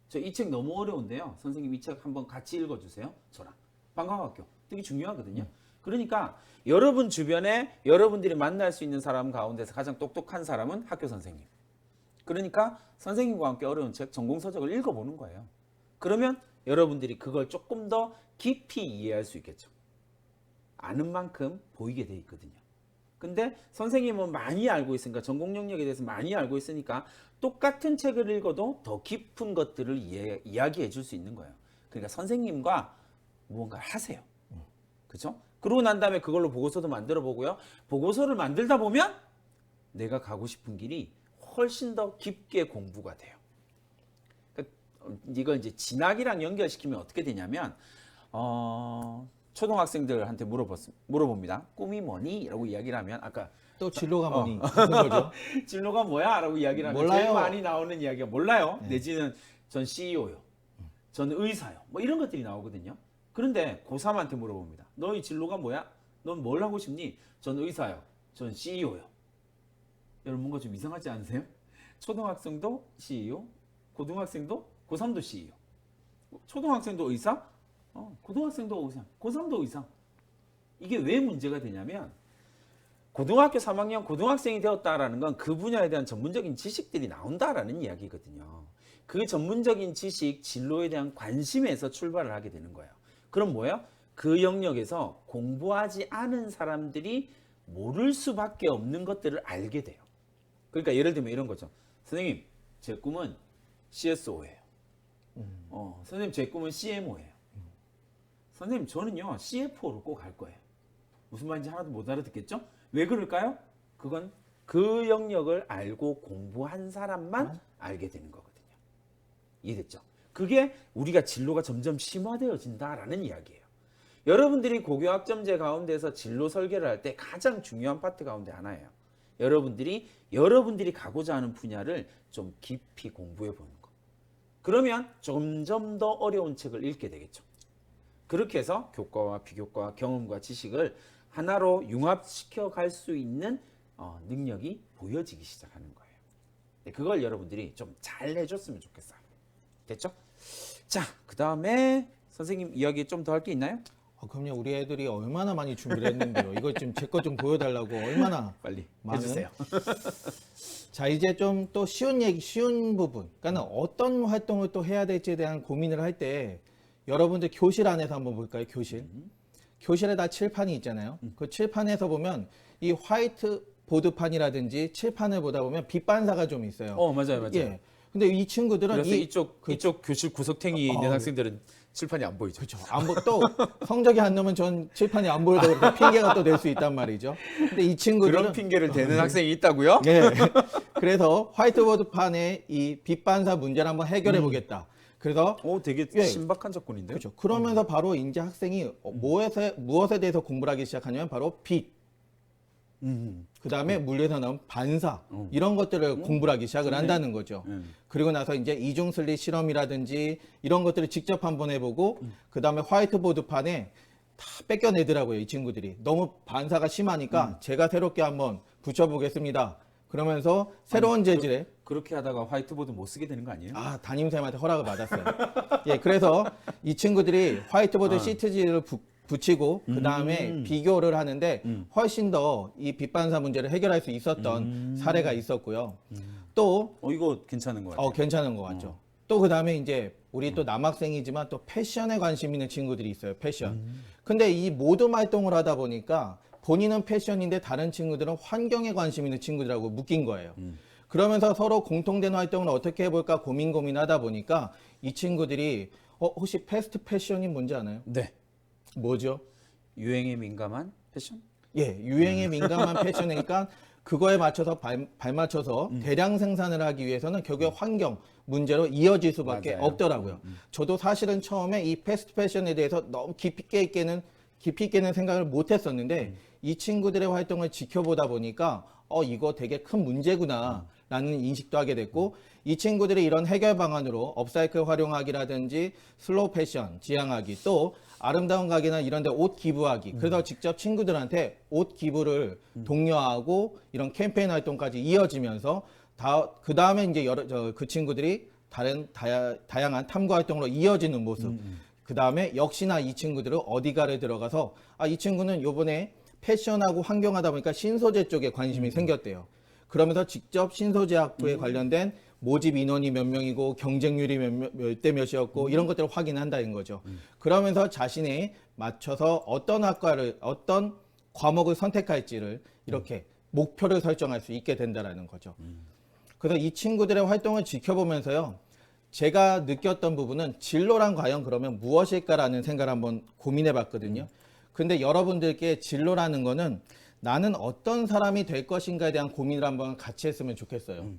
저 이 책 너무 어려운데요. 선생님 이 책 한번 같이 읽어주세요. 저랑. 방과학교. 되게 중요하거든요. 그러니까 여러분 주변에 여러분들이 만날 수 있는 사람 가운데서 가장 똑똑한 사람은 학교 선생님. 그러니까 선생님과 함께 어려운 책, 전공서적을 읽어보는 거예요. 그러면 여러분들이 그걸 조금 더 깊이 이해할 수 있겠죠. 아는 만큼 보이게 돼 있거든요. 근데 선생님은 많이 알고 있으니까 전공 영역에 대해서 많이 알고 있으니까 똑같은 책을 읽어도 더 깊은 것들을 이야기해 줄 수 있는 거예요. 그러니까 선생님과 무언가를 하세요. 그렇죠? 그러고 난 다음에 그걸로 보고서도 만들어 보고요. 보고서를 만들다 보면 내가 가고 싶은 길이 훨씬 더 깊게 공부가 돼요. 그러니까 이걸 이제 진학이랑 연결시키면 어떻게 되냐면 초등학생들한테 물어봅니다. 꿈이 뭐니? 라고 이야기를 하면 아까 또 진로가 뭐니? 무슨 거죠? 진로가 뭐야? 라고 이야기를 하면 몰라요. 제일 많이 나오는 이야기가 몰라요. 내지는 전 CEO요. 전 의사요. 뭐 이런 것들이 나오거든요. 그런데 고3한테 물어봅니다. 너의 진로가 뭐야? 넌 뭘 하고 싶니? 전 의사요. 전 CEO요. 여러분 뭔가 좀 이상하지 않으세요? 초등학생도 CEO, 고등학생도 고3도 CEO, 초등학생도 의사, 고등학생도 의사, 고3도 의사. 이게 왜 문제가 되냐면 고등학교 3학년 고등학생이 되었다라는 건 그 분야에 대한 전문적인 지식들이 나온다라는 이야기거든요. 그 전문적인 지식, 진로에 대한 관심에서 출발을 하게 되는 거예요. 그럼 뭐예요? 그 영역에서 공부하지 않은 사람들이 모를 수밖에 없는 것들을 알게 돼요. 그러니까 예를 들면 이런 거죠. 선생님, 제 꿈은 CSO예요. 선생님, 제 꿈은 CMO예요. 선생님, 저는요, CFO로 꼭 갈 거예요. 무슨 말인지 하나도 못 알아듣겠죠? 왜 그럴까요? 그건 그 영역을 알고 공부한 사람만 알게 되는 거거든요. 이해됐죠? 그게 우리가 진로가 점점 심화되어진다라는 이야기예요. 여러분들이 고교학점제 가운데서 진로 설계를 할 때 가장 중요한 파트 가운데 하나예요. 여러분들이 가고자 하는 분야를 좀 깊이 공부해 보는 거. 그러면 점점 더 어려운 책을 읽게 되겠죠. 그렇게 해서 교과와 비교과, 경험과 지식을 하나로 융합시켜 갈 수 있는 능력이 보여지기 시작하는 거예요. 네, 그걸 여러분들이 좀 잘 해줬으면 좋겠어요. 됐죠? 자, 그 다음에 선생님 이야기 좀 더 할 게 있나요? 그럼요. 우리 애들이 얼마나 많이 준비를 했는데요. 이거 좀 제 거 좀 보여달라고 얼마나 빨리 많은. 해주세요. 자, 이제 좀 또 쉬운 얘기, 쉬운 부분. 그러니까 어떤 활동을 또 해야 될지에 대한 고민을 할 때 여러분들 교실 안에서 한번 볼까요? 교실. 교실에 다 칠판이 있잖아요. 그 칠판에서 보면 이 화이트 보드판이라든지 칠판을 보다 보면 빛 반사가 좀 있어요. 맞아요. 예. 근데 이 친구들은 그래서 이쪽 교실 구석탱이 있는 학생들은 칠판이 안 보이죠. 그렇죠. 또 성적이 안 나오면 전 칠판이 안 보여서 그렇게 핑계가 또 될 수 있단 말이죠. 근데 이 친구들은 그런 핑계를 대는 학생이 있다고요? 예. 그래서 화이트보드판에 이 빛 반사 문제를 한번 해결해 보겠다. 그래서 되게 예. 신박한 접근인데요. 그렇죠. 그러면서 바로 이제 학생이 무엇에 대해서 공부를 하기 시작하냐면 바로 빛. 그 다음에 물리에서 나온 반사 이런 것들을 공부를 하기 시작을 한다는 거죠. 그리고 나서 이제 이중슬릿 실험이라든지 이런 것들을 직접 한번 해보고 그 다음에 화이트보드판에 다 뺏겨내더라고요. 이 친구들이 너무 반사가 심하니까 제가 새롭게 한번 붙여보겠습니다. 그러면서 새로운 재질의 그렇게 하다가 화이트보드 못 쓰게 되는 거 아니에요? 담임선생님한테 허락을 받았어요. 예, 그래서 이 친구들이 화이트보드 시트지를 붙이고 그 다음에 비교를 하는데 훨씬 더 이 빛반사 문제를 해결할 수 있었던 사례가 있었고요. 또 이거 괜찮은 것 같아요. 괜찮은 것 같죠. 또 그 다음에 이제 우리 또 남학생이지만 또 패션에 관심 있는 친구들이 있어요. 패션. 근데 이 모둠 활동을 하다 보니까 본인은 패션인데 다른 친구들은 환경에 관심 있는 친구들하고 묶인 거예요. 그러면서 서로 공통된 활동을 어떻게 해볼까 고민하다 보니까 이 친구들이 혹시 패스트 패션이 뭔지 아나요? 네. 뭐죠? 유행에 민감한 패션? 예, 유행에 민감한 패션이니까 그거에 맞춰서 발맞춰서 대량 생산을 하기 위해서는 결국에 환경 문제로 이어질 수밖에 맞아요. 없더라고요. 저도 사실은 처음에 이 패스트 패션에 대해서 너무 깊이 있게는 생각을 못 했었는데 이 친구들의 활동을 지켜보다 보니까 이거 되게 큰 문제구나 라는 인식도 하게 됐고 이 친구들이 이런 해결 방안으로 업사이클 활용하기라든지 슬로우 패션 지향하기 또 아름다운 가게나 이런 데 옷 기부하기 그래서 직접 친구들한테 옷 기부를 독려하고 이런 캠페인 활동까지 이어지면서 그 다음에 이제 그 친구들이 다른 다양한 탐구 활동으로 이어지는 모습 그 다음에 역시나 이 친구들은 어디가를 들어가서 이 친구는 요번에 패션하고 환경하다 보니까 신소재 쪽에 관심이 생겼대요. 그러면서 직접 신소재학부에 관련된 모집 인원이 몇 명이고 경쟁률이 몇 대 몇이었고 이런 것들을 확인한다는 거죠. 그러면서 자신에 맞춰서 어떤 과목을 선택할지를 이렇게 목표를 설정할 수 있게 된다는 거죠. 그래서 이 친구들의 활동을 지켜보면서요. 제가 느꼈던 부분은 진로란 과연 그러면 무엇일까라는 생각을 한번 고민해 봤거든요. 근데 여러분들께 진로라는 거는 나는 어떤 사람이 될 것인가에 대한 고민을 한번 같이 했으면 좋겠어요.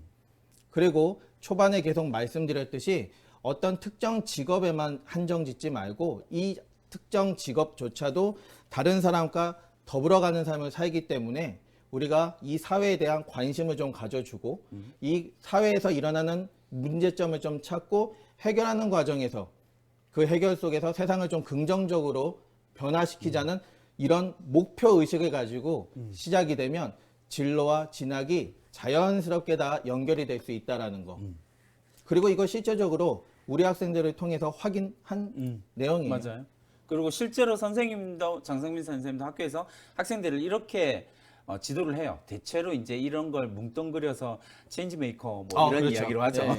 그리고 초반에 계속 말씀드렸듯이 어떤 특정 직업에만 한정 짓지 말고 이 특정 직업조차도 다른 사람과 더불어가는 삶을 살기 때문에 우리가 이 사회에 대한 관심을 좀 가져주고 이 사회에서 일어나는 문제점을 좀 찾고 해결하는 과정에서 그 해결 속에서 세상을 좀 긍정적으로 변화시키자는 이런 목표 의식을 가지고 시작이 되면 진로와 진학이 자연스럽게 다 연결이 될 수 있다라는 거. 그리고 이거 실제적으로 우리 학생들을 통해서 확인한 내용이에요. 맞아요. 그리고 실제로 선생님도 장성민 선생님도 학교에서 학생들을 이렇게 지도를 해요. 대체로 이제 이런 걸 뭉뚱그려서 체인지 메이커 뭐 이런 그렇죠. 이야기로 하죠. 네.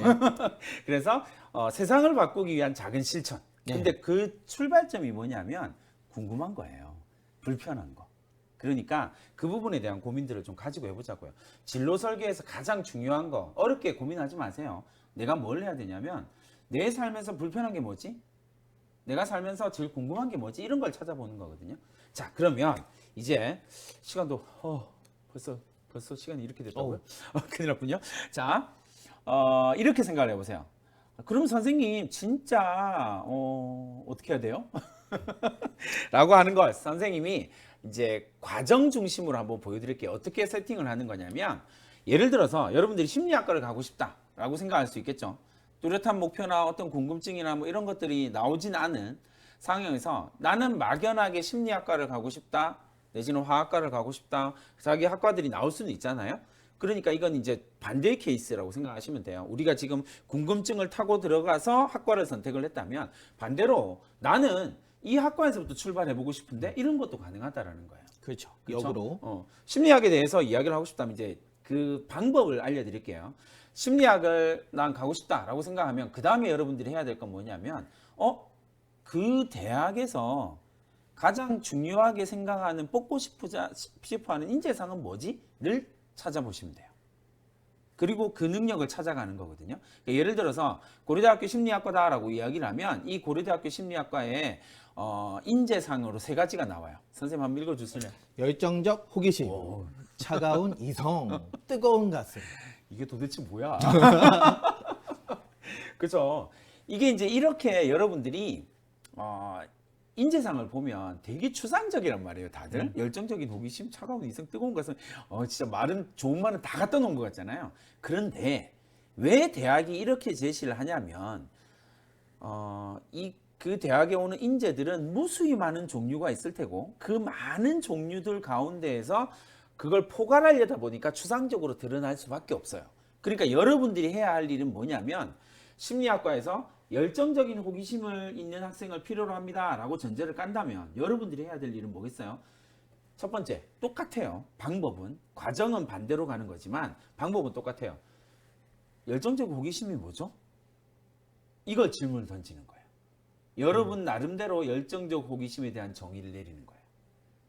그래서 세상을 바꾸기 위한 작은 실천. 네. 근데 그 출발점이 뭐냐면 궁금한 거예요. 불편한 거. 그러니까 그 부분에 대한 고민들을 좀 가지고 해보자고요. 진로 설계에서 가장 중요한 거 어렵게 고민하지 마세요. 내가 뭘 해야 되냐면 내 삶에서 불편한 게 뭐지? 내가 살면서 제일 궁금한 게 뭐지? 이런 걸 찾아보는 거거든요. 자, 그러면 이제 시간도 벌써 시간이 이렇게 됐다고요? 큰일 났군요. 자, 이렇게 생각을 해보세요. 그럼 선생님 진짜 어떻게 해야 돼요? 라고 하는 걸 선생님이 이제 과정 중심으로 한번 보여드릴게요. 어떻게 세팅을 하는 거냐면 예를 들어서 여러분들이 심리학과를 가고 싶다라고 생각할 수 있겠죠. 뚜렷한 목표나 어떤 궁금증이나 뭐 이런 것들이 나오진 않은 상황에서 나는 막연하게 심리학과를 가고 싶다 내지는 화학과를 가고 싶다 자기 학과들이 나올 수는 있잖아요. 그러니까 이건 이제 반대의 케이스라고 생각하시면 돼요. 우리가 지금 궁금증을 타고 들어가서 학과를 선택을 했다면 반대로 나는 이 학과에서부터 출발해 보고 싶은데 이런 것도 가능하다라는 거예요. 그렇죠. 그렇죠? 역으로. 심리학에 대해서 이야기를 하고 싶다면 이제 그 방법을 알려드릴게요. 심리학을 난 가고 싶다라고 생각하면 그 다음에 여러분들이 해야 될 건 뭐냐면 그 대학에서 가장 중요하게 생각하는 뽑고 싶어하는 인재상은 뭐지?를 찾아보시면 돼요. 그리고 그 능력을 찾아가는 거거든요. 그러니까 예를 들어서 고려대학교 심리학과다라고 이야기를 하면 이 고려대학교 심리학과에 인재상으로 3가지가 나와요. 선생님 한번 읽어주실래요? 열정적 호기심, 차가운 이성, 뜨거운 가슴. 이게 도대체 뭐야? 그죠? 이게 이제 이렇게 여러분들이 인재상을 보면 되게 추상적이란 말이에요, 다들. 열정적인 호기심, 차가운 이성, 뜨거운 가슴. 진짜 좋은 말은 다 갖다 놓은 것 같잖아요. 그런데 왜 대학이 이렇게 제시를 하냐면 그 대학에 오는 인재들은 무수히 많은 종류가 있을 테고 그 많은 종류들 가운데에서 그걸 포괄하려다 보니까 추상적으로 드러날 수밖에 없어요. 그러니까 여러분들이 해야 할 일은 뭐냐면 심리학과에서 열정적인 호기심을 있는 학생을 필요로 합니다 라고 전제를 깐다면 여러분들이 해야 될 일은 뭐겠어요? 첫 번째, 똑같아요. 방법은, 과정은 반대로 가는 거지만 방법은 똑같아요. 열정적 호기심이 뭐죠? 이걸 질문을 던지는 거예요. 여러분 나름대로 열정적 호기심에 대한 정의를 내리는 거예요.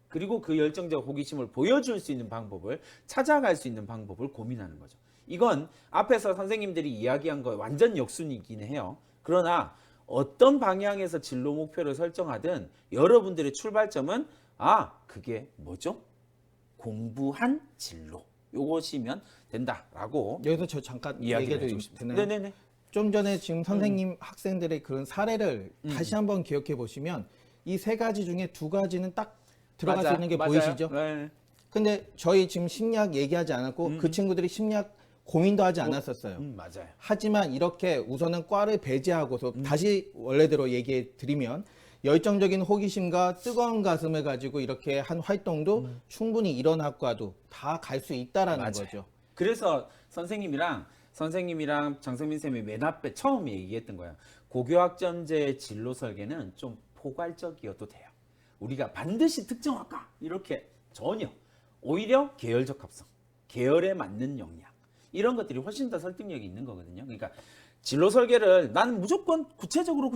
그리고 그 열정적 호기심을 보여줄 수 있는 방법을 찾아갈 수 있는 방법을 고민하는 거죠. 이건 앞에서 선생님들이 이야기한 거 완전 역순이긴 해요. 그러나 어떤 방향에서 진로 목표를 설정하든 여러분들의 출발점은 그게 뭐죠? 공부한 진로. 요것이면 된다라고 여기서 저 잠깐 이야기를 얘기해도 해주고 싶습니다. 되나요? 네네네. 좀 전에 지금 선생님 학생들의 그런 사례를 다시 한번 기억해 보시면 이 3가지 중에 2가지는 딱 들어갈 수 있는 게 맞아요. 보이시죠? 네. 근데 저희 지금 심리학 얘기하지 않았고 그 친구들이 심리학 고민도 하지 않았었어요. 맞아요. 하지만 이렇게 우선은 과를 배제하고서 다시 원래대로 얘기해 드리면 열정적인 호기심과 뜨거운 가슴을 가지고 이렇게 한 활동도 충분히 이런 학과도 다 갈 수 있다라는 맞아요. 거죠. 그래서 선생님이랑 장성민 쌤이 맨 앞에 처음에 얘기했던 거예요. 고교학점제 진로 설계는 좀 포괄적이어도 돼요. 우리가 반드시 특정 학과 이렇게 전혀 오히려 계열적 합성, 계열에 맞는 역량 이런 것들이 훨씬 더 설득력이 있는 거거든요. 그러니까 진로 설계를 나는 무조건 구체적으로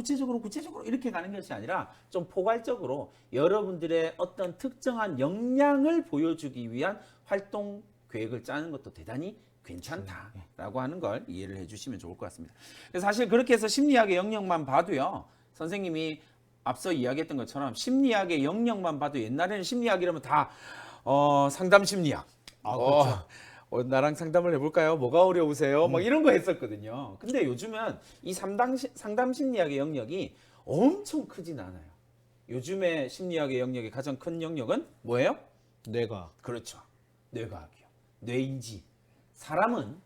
이렇게 가는 것이 아니라 좀 포괄적으로 여러분들의 어떤 특정한 역량을 보여주기 위한 활동 계획을 짜는 것도 대단히 괜찮다라고 하는 걸 이해를 해주시면 좋을 것 같습니다. 그래서 사실 그렇게 해서 심리학의 영역만 봐도요. 선생님이 앞서 이야기했던 것처럼 심리학의 영역만 봐도 옛날에는 심리학 이러면 다 상담 심리학. 그렇죠. 나랑 상담을 해볼까요? 뭐가 어려우세요? 막 이런 거 했었거든요. 근데 요즘은 이 상담 심리학의 영역이 엄청 크진 않아요. 요즘에 심리학의 영역의 가장 큰 영역은 뭐예요? 뇌가. 그렇죠. 뇌과학이요. 뇌인지. 사람은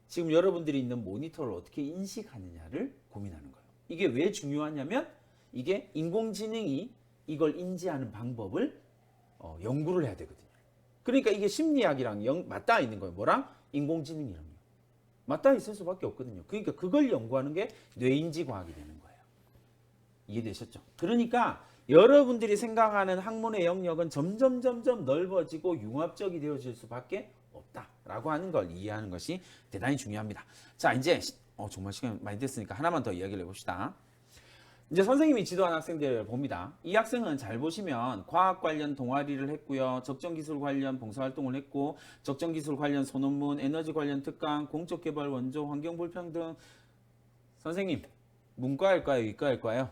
지금 여러분들이 있는 모니터를 어떻게 인식하느냐를 고민하는 거예요. 이게 왜 중요하냐면 이게 인공지능이 이걸 인지하는 방법을 연구를 해야 되거든요. 그러니까 이게 심리학이랑 맞닿아 있는 거예요. 뭐랑? 인공지능이랑요. 맞닿아 있을 수밖에 없거든요. 그러니까 그걸 연구하는 게 뇌인지 과학이 되는 거예요. 이해되셨죠? 그러니까 여러분들이 생각하는 학문의 영역은 점점 넓어지고 융합적이 되어질 수밖에 없다라고 하는 걸 이해하는 것이 대단히 중요합니다. 자, 이제 정말 시간 많이 됐으니까 하나만 더 이야기를 해봅시다. 이제 선생님이 지도한 학생들 봅니다. 이 학생은 잘 보시면 과학 관련 동아리를 했고요. 적정기술 관련 봉사활동을 했고, 적정기술 관련 소논문, 에너지 관련 특강, 공적개발 원조, 환경불평등. 선생님, 문과일까요? 이과일까요?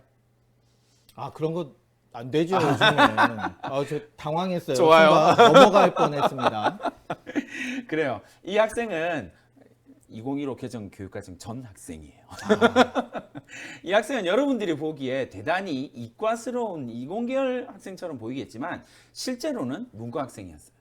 아, 그런 거 안 되죠, 요즘은. 저 당황했어요. 좋아요. 순간 넘어갈 뻔했습니다. 그래요. 이 학생은 2015 개정 교육과정 전 학생이에요. 이 학생은 여러분들이 보기에 대단히 이과스러운 이공계열 학생처럼 보이겠지만 실제로는 문과 학생이었어요.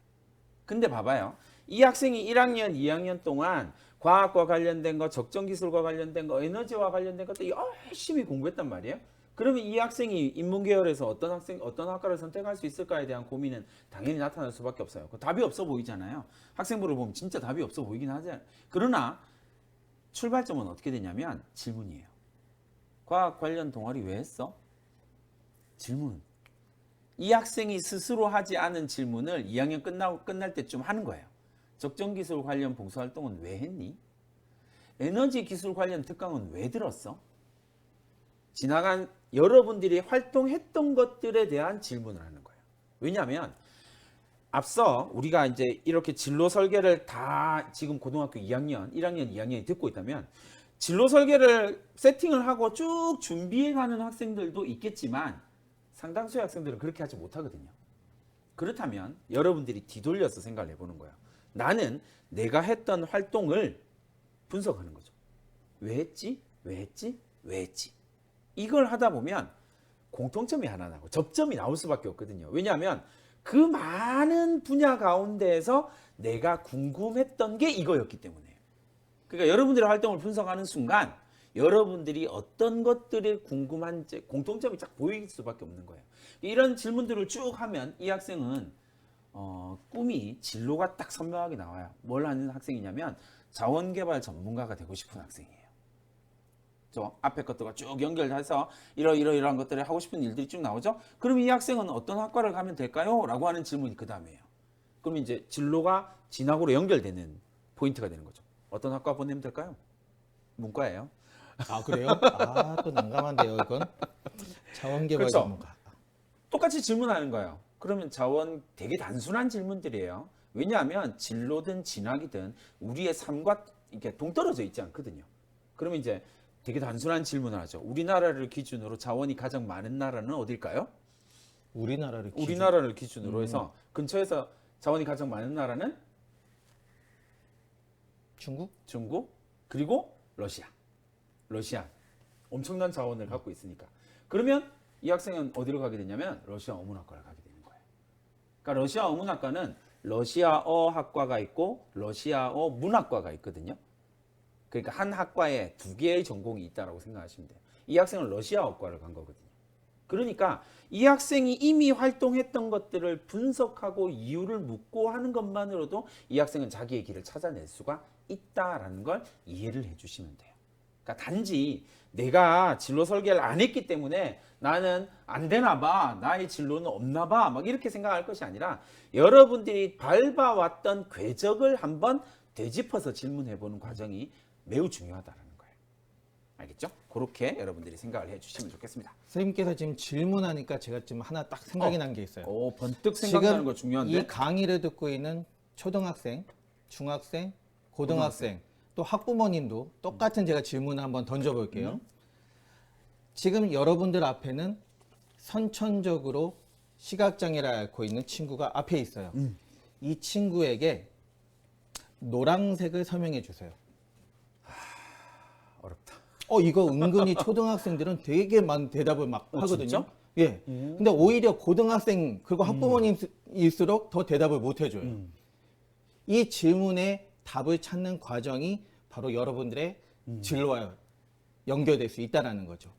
근데 봐봐요. 이 학생이 1학년, 2학년 동안 과학과 관련된 거, 적정기술과 관련된 거, 에너지와 관련된 것도 열심히 공부했단 말이에요. 그러면 이 학생이 인문계열에서 어떤 학과를 선택할 수 있을까에 대한 고민은 당연히 나타날 수밖에 없어요. 답이 없어 보이잖아요. 학생부를 보면 진짜 답이 없어 보이긴 하잖아요. 그러나 출발점은 어떻게 되냐면 질문이에요. 과학 관련 동아리 왜 했어? 질문. 이 학생이 스스로 하지 않은 질문을 2학년 끝날 때쯤 하는 거예요. 적정기술 관련 봉사활동은 왜 했니? 에너지 기술 관련 특강은 왜 들었어? 지나간 여러분들이 활동했던 것들에 대한 질문을 하는 거예요. 왜냐하면 앞서 우리가 이제 이렇게 진로 설계를 다 지금 고등학교 2학년, 1학년, 2학년이 듣고 있다면 진로 설계를 세팅을 하고 쭉 준비해가는 학생들도 있겠지만 상당수의 학생들은 그렇게 하지 못하거든요. 그렇다면 여러분들이 뒤돌려서 생각을 해보는 거예요. 나는 내가 했던 활동을 분석하는 거죠. 왜 했지? 왜 했지? 왜 했지? 이걸 하다 보면 공통점이 하나 나고 접점이 나올 수밖에 없거든요. 왜냐하면 그 많은 분야 가운데에서 내가 궁금했던 게 이거였기 때문에요. 그러니까 여러분들의 활동을 분석하는 순간 여러분들이 어떤 것들이 궁금한지 공통점이 딱 보일 수밖에 없는 거예요. 이런 질문들을 쭉 하면 이 학생은 꿈이 진로가 딱 선명하게 나와요. 뭘 하는 학생이냐면 자원개발 전문가가 되고 싶은 학생이에요. 저 앞에 것들과 쭉 연결해서 이러이러한 것들을 하고 싶은 일들이 쭉 나오죠. 그럼 이 학생은 어떤 학과를 가면 될까요? 라고 하는 질문이 그 다음이에요. 그럼 이제 진로가 진학으로 연결되는 포인트가 되는 거죠. 어떤 학과 보내면 될까요? 문과예요. 아, 그래요? 또 난감한데요, 이건. 자원개발 그렇죠. 전문가. 똑같이 질문하는 거예요. 그러면 되게 단순한 질문들이에요. 왜냐하면 진로든 진학이든 우리의 삶과 이렇게 동떨어져 있지 않거든요. 그러면 이제 되게 단순한 질문을 하죠. 우리나라를 기준으로 자원이 가장 많은 나라는 어딜까요? 우리나라를 기준으로 해서 근처에서 자원이 가장 많은 나라는 중국, 그리고 러시아. 엄청난 자원을 갖고 있으니까. 그러면 이 학생은 어디로 가게 되냐면 러시아 어문학과를 가게 되는 거예요. 그러니까 러시아 어문학과는 러시아어 학과가 있고 러시아어 문학과가 있거든요. 그러니까 한 학과에 두 개의 전공이 있다라고 생각하시면 돼요. 이 학생은 러시아어과를 간 거거든요. 그러니까 이 학생이 이미 활동했던 것들을 분석하고 이유를 묻고 하는 것만으로도 이 학생은 자기의 길을 찾아낼 수가 있다라는 걸 이해를 해주시면 돼요. 그러니까 단지 내가 진로 설계를 안 했기 때문에 나는 안 되나 봐, 나의 진로는 없나 봐, 막 이렇게 생각할 것이 아니라 여러분들이 밟아왔던 궤적을 한번 되짚어서 질문해보는 과정이 매우 중요하다는 거예요. 알겠죠? 그렇게 여러분들이 생각을 해주시면 좋겠습니다. 선생님께서 지금 질문하니까 제가 지금 하나 딱 생각이 난 게 있어요. 번뜩 생각나는 거 지금 중요한데. 이 강의를 듣고 있는 초등학생, 중학생, 고등학생, 또 학부모님도 똑같은 제가 질문을 한번 던져볼게요. 지금 여러분들 앞에는 선천적으로 시각장애를 앓고 있는 친구가 앞에 있어요. 이 친구에게 노란색을 설명해 주세요. 어렵다. 이거 은근히 초등학생들은 되게 많은 대답을 막 하거든요. 진짜? 예. 근데 오히려 고등학생 그리고 학부모님일수록 더 대답을 못 해줘요. 이 질문에 답을 찾는 과정이 바로 여러분들의 진로와 연결될 수 있다는 거죠.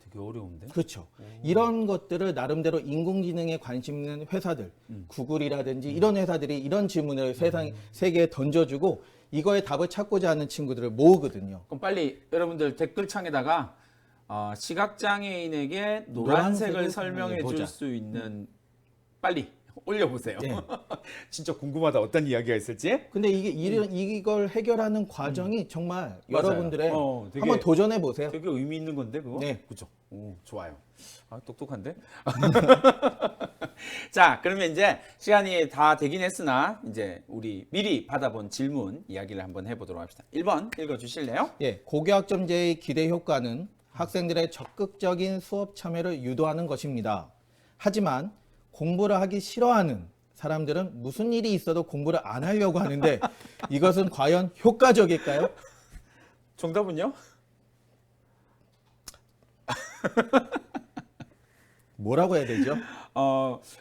되게 그게 어려운데? 그렇죠. 이런 것들을 나름대로 인공지능에 관심 있는 회사들, 구글이라든지 이런 회사들이 이런 질문을 세계에 던져주고 이거에 답을 찾고자 하는 친구들을 모으거든요. 그럼 빨리 여러분들 댓글창에다가 시각장애인에게 노란색을 노란색을 설명해 보자. 줄 수 있는 빨리 올려보세요. 네. 진짜 궁금하다. 어떤 이야기가 있을지. 근데 이걸 해결하는 과정이 정말 맞아요. 여러분들의 되게- 한번 도전해 보세요. 되게 의미 있는 건데 그거? 네. 그죠? 오, 좋아요. 아, 똑똑한데? 자, 그러면 이제 시간이 다 되긴 했으나 이제 우리 미리 받아본 질문 이야기를 한번 해보도록 합시다. 1번 읽어주실래요? 예, 고교학점제의 기대 효과는 학생들의 적극적인 수업 참여를 유도하는 것입니다. 하지만 공부를 하기 싫어하는 사람들은 무슨 일이 있어도 공부를 안 하려고 하는데 이것은 과연 효과적일까요? 정답은요? 뭐라고 해야 되죠?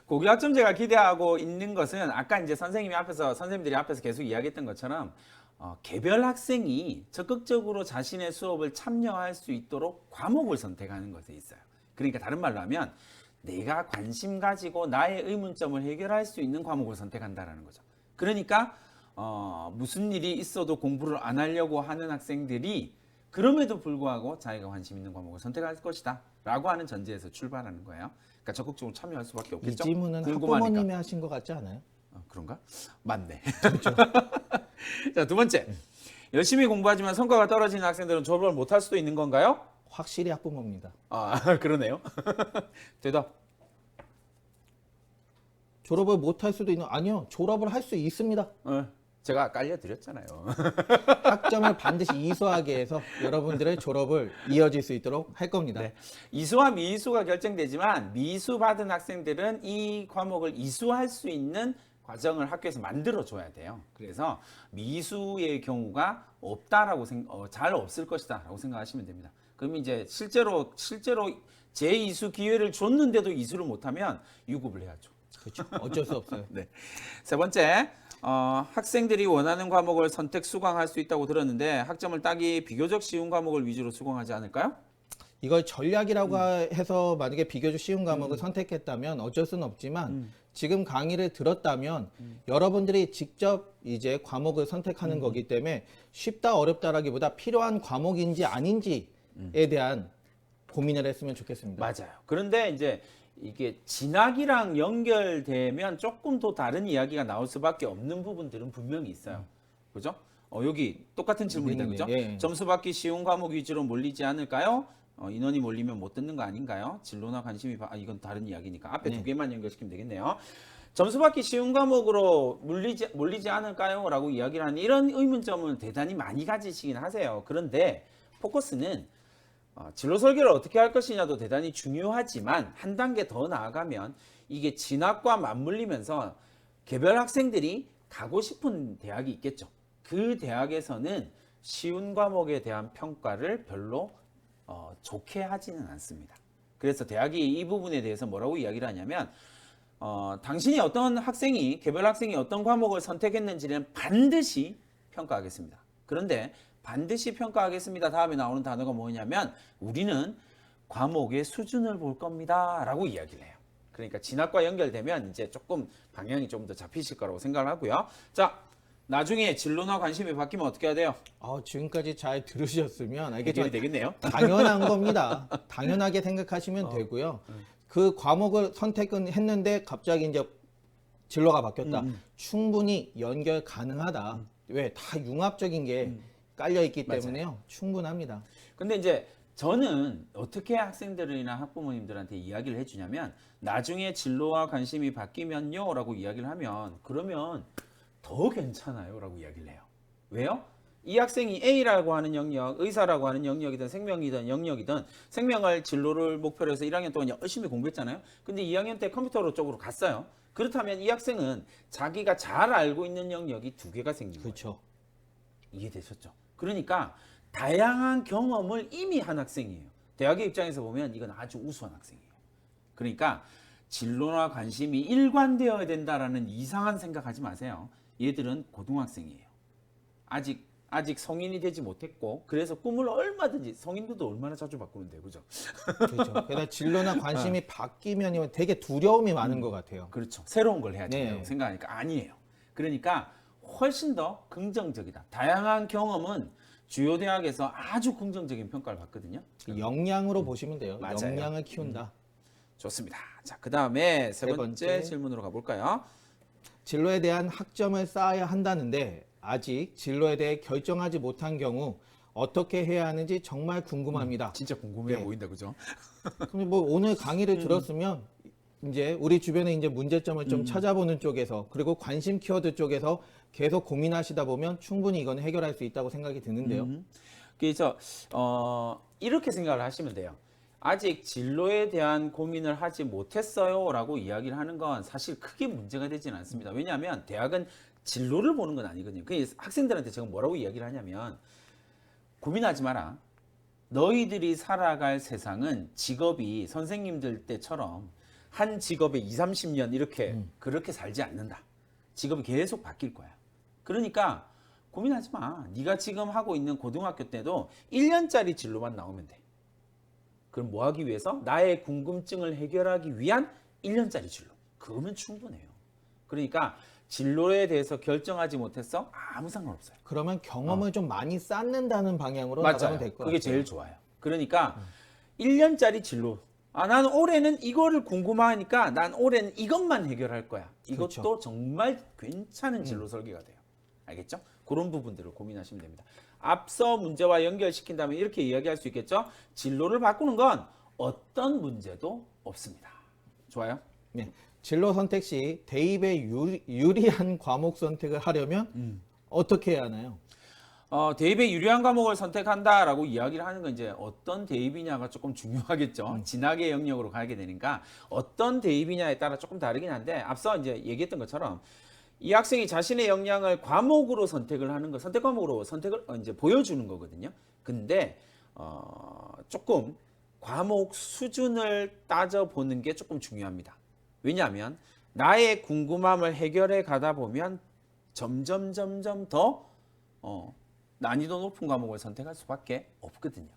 고교학점제가 기대하고 있는 것은 아까 이제 선생님들이 앞에서 계속 이야기했던 것처럼 개별 학생이 적극적으로 자신의 수업을 참여할 수 있도록 과목을 선택하는 것에 있어요. 그러니까 다른 말로 하면 내가 관심 가지고 나의 의문점을 해결할 수 있는 과목을 선택한다라는 거죠. 그러니까 무슨 일이 있어도 공부를 안 하려고 하는 학생들이 그럼에도 불구하고 자기가 관심 있는 과목을 선택할 것이다 라고 하는 전제에서 출발하는 거예요. 그러니까 적극적으로 참여할 수밖에 이 없겠죠. 질문은 궁금하니까. 학부모님이 하신 것 같지 않아요? 그런가? 맞네. 자, 두 번째. 열심히 공부하지만 성과가 떨어지는 학생들은 졸업을 못할 수도 있는 건가요? 확실히 학부모입니다. 그러네요. 대답. 졸업을 못할 수도 있는 아니요. 졸업을 할 수 있습니다. 제가 깔려드렸잖아요. 학점을 반드시 이수하게 해서 여러분들의 졸업을 이어질 수 있도록 할 겁니다. 네. 이수와 미이수가 결정되지만 미이수 받은 학생들은 이 과목을 이수할 수 있는 과정을 학교에서 만들어줘야 돼요. 그래서 미이수의 경우가 없다라고 잘 없을 것이다라고 생각하시면 됩니다. 그럼 이제 실제로 재이수 기회를 줬는데도 이수를 못하면 유급을 해야죠. 그렇죠. 어쩔 수 없어요. 네. 세 번째, 학생들이 원하는 과목을 선택 수강할 수 있다고 들었는데 학점을 따기 비교적 쉬운 과목을 위주로 수강하지 않을까요? 이걸 전략이라고 해서 만약에 비교적 쉬운 과목을 선택했다면 어쩔 수는 없지만 지금 강의를 들었다면 여러분들이 직접 이제 과목을 선택하는 거기 때문에 쉽다 어렵다라기보다 필요한 과목인지 아닌지에 대한 고민을 했으면 좋겠습니다. 맞아요. 그런데 이제 이게 진학이랑 연결되면 조금 더 다른 이야기가 나올 수밖에 없는 부분들은 분명히 있어요. 그죠? 여기 똑같은 질문이다. 네네네. 그죠? 예. 점수 받기 쉬운 과목 위주로 몰리지 않을까요? 인원이 몰리면 못 듣는 거 아닌가요? 진로나 관심이 이건 다른 이야기니까 앞에 네. 두 개만 연결시키면 되겠네요. 점수 받기 쉬운 과목으로 몰리지 않을까요? 라고 이야기를 하는 이런 의문점을 대단히 많이 가지시긴 하세요. 그런데 포커스는 진로 설계를 어떻게 할 것이냐도 대단히 중요하지만 한 단계 더 나아가면 이게 진학과 맞물리면서 개별 학생들이 가고 싶은 대학이 있겠죠. 그 대학에서는 쉬운 과목에 대한 평가를 별로 좋게 하지는 않습니다. 그래서 대학이 이 부분에 대해서 뭐라고 이야기를 하냐면 당신이 어떤 학생이 개별 학생이 어떤 과목을 선택했는지는 반드시 평가하겠습니다. 그런데 반드시 평가하겠습니다. 다음에 나오는 단어가 뭐냐면 우리는 과목의 수준을 볼 겁니다. 라고 이야기를 해요. 그러니까 진학과 연결되면 이제 조금 방향이 좀 더 잡히실 거라고 생각을 하고요. 자, 나중에 진로나 관심이 바뀌면 어떻게 해야 돼요? 지금까지 잘 들으셨으면 해결이 알겠지만 되겠네요. 당연한 겁니다. 당연하게 생각하시면 되고요. 그 과목을 선택은 했는데 갑자기 이제 진로가 바뀌었다. 충분히 연결 가능하다. 왜? 다 융합적인 게 깔려 있기 때문에요. 충분합니다. 근데 이제 저는 어떻게 학생들이나 학부모님들한테 이야기를 해주냐면 나중에 진로와 관심이 바뀌면요 라고 이야기를 하면 그러면 더 괜찮아요 라고 이야기를 해요. 왜요? 이 학생이 A라고 하는 영역, 의사라고 하는 영역이든 생명이든 영역이든 생명을 진로를 목표로 해서 1학년 동안 열심히 공부했잖아요. 근데 2학년 때 컴퓨터 쪽으로 갔어요. 그렇다면 이 학생은 자기가 잘 알고 있는 영역이 두 개가 생긴 거예요. 그렇죠. 이해되셨죠? 그러니까 다양한 경험을 이미 한 학생이에요. 대학의 입장에서 보면 이건 아주 우수한 학생이에요. 그러니까 진로나 관심이 일관되어야 된다라는 이상한 생각하지 마세요. 얘들은 고등학생이에요. 아직 아직 성인이 되지 못했고 그래서 꿈을 얼마든지 성인들도 얼마나 자주 바꾸는데 그죠? 그렇죠. 게다가 진로나 관심이 바뀌면 되게 두려움이 많은 것 같아요. 그렇죠. 새로운 걸 해야 된다고 네. 생각하니까 아니에요. 그러니까 훨씬 더 긍정적이다. 다양한 경험은 주요 대학에서 아주 긍정적인 평가를 받거든요. 역량으로 보시면 돼요. 맞아요. 역량을 키운다. 좋습니다. 자, 그다음에 세 세 번째 번째. 질문으로 가볼까요? 진로에 대한 학점을 쌓아야 한다는데 아직 진로에 대해 결정하지 못한 경우 어떻게 해야 하는지 정말 궁금합니다. 진짜 궁금해 네. 보인다, 그죠? 그럼 뭐 오늘 강의를 들었으면 이제 우리 주변에 이제 문제점을 좀 찾아보는 쪽에서 그리고 관심 키워드 쪽에서 계속 고민하시다 보면 충분히 이건 해결할 수 있다고 생각이 드는데요. 그래서 이렇게 생각을 하시면 돼요. 아직 진로에 대한 고민을 하지 못했어요라고 이야기를 하는 건 사실 크게 문제가 되지는 않습니다. 왜냐하면 대학은 진로를 보는 건 아니거든요. 그 학생들한테 제가 뭐라고 이야기를 하냐면 고민하지 마라. 너희들이 살아갈 세상은 직업이 선생님들 때처럼 한 직업에 20, 30년 이렇게 그렇게 살지 않는다. 직업이 계속 바뀔 거야. 그러니까 고민하지 마. 네가 지금 하고 있는 고등학교 때도 1년짜리 진로만 나오면 돼. 그럼 뭐 하기 위해서? 나의 궁금증을 해결하기 위한 1년짜리 진로. 그거면 충분해요. 그러니까 진로에 대해서 결정하지 못했어? 아무 상관없어요. 그러면 경험을 좀 많이 쌓는다는 방향으로 맞아요. 나가면 될 것 같아요. 그게 제일 좋아요. 그러니까 1년짜리 진로. 아, 난 올해는 이거를 궁금하니까 난 올해는 이것만 해결할 거야. 이것도 그렇죠. 정말 괜찮은 진로 설계가 돼요. 알겠죠? 그런 부분들을 고민하시면 됩니다. 앞서 문제와 연결시킨다면 이렇게 이야기할 수 있겠죠? 진로를 바꾸는 건 어떤 문제도 없습니다. 좋아요? 네. 진로 선택 시 대입에 유리한 과목 선택을 하려면 어떻게 해야 하나요? 대입에 유리한 과목을 선택한다라고 이야기를 하는 건 이제 어떤 대입이냐가 조금 중요하겠죠. 진학의 영역으로 가게 되니까 어떤 대입이냐에 따라 조금 다르긴 한데 앞서 이제 얘기했던 것처럼 이 학생이 자신의 역량을 과목으로 선택을 하는 거, 선택 과목으로 선택을 이제 보여주는 거거든요. 근데 조금 과목 수준을 따져보는 게 조금 중요합니다. 왜냐하면 나의 궁금함을 해결해 가다 보면 점점 더 난이도 높은 과목을 선택할 수밖에 없거든요.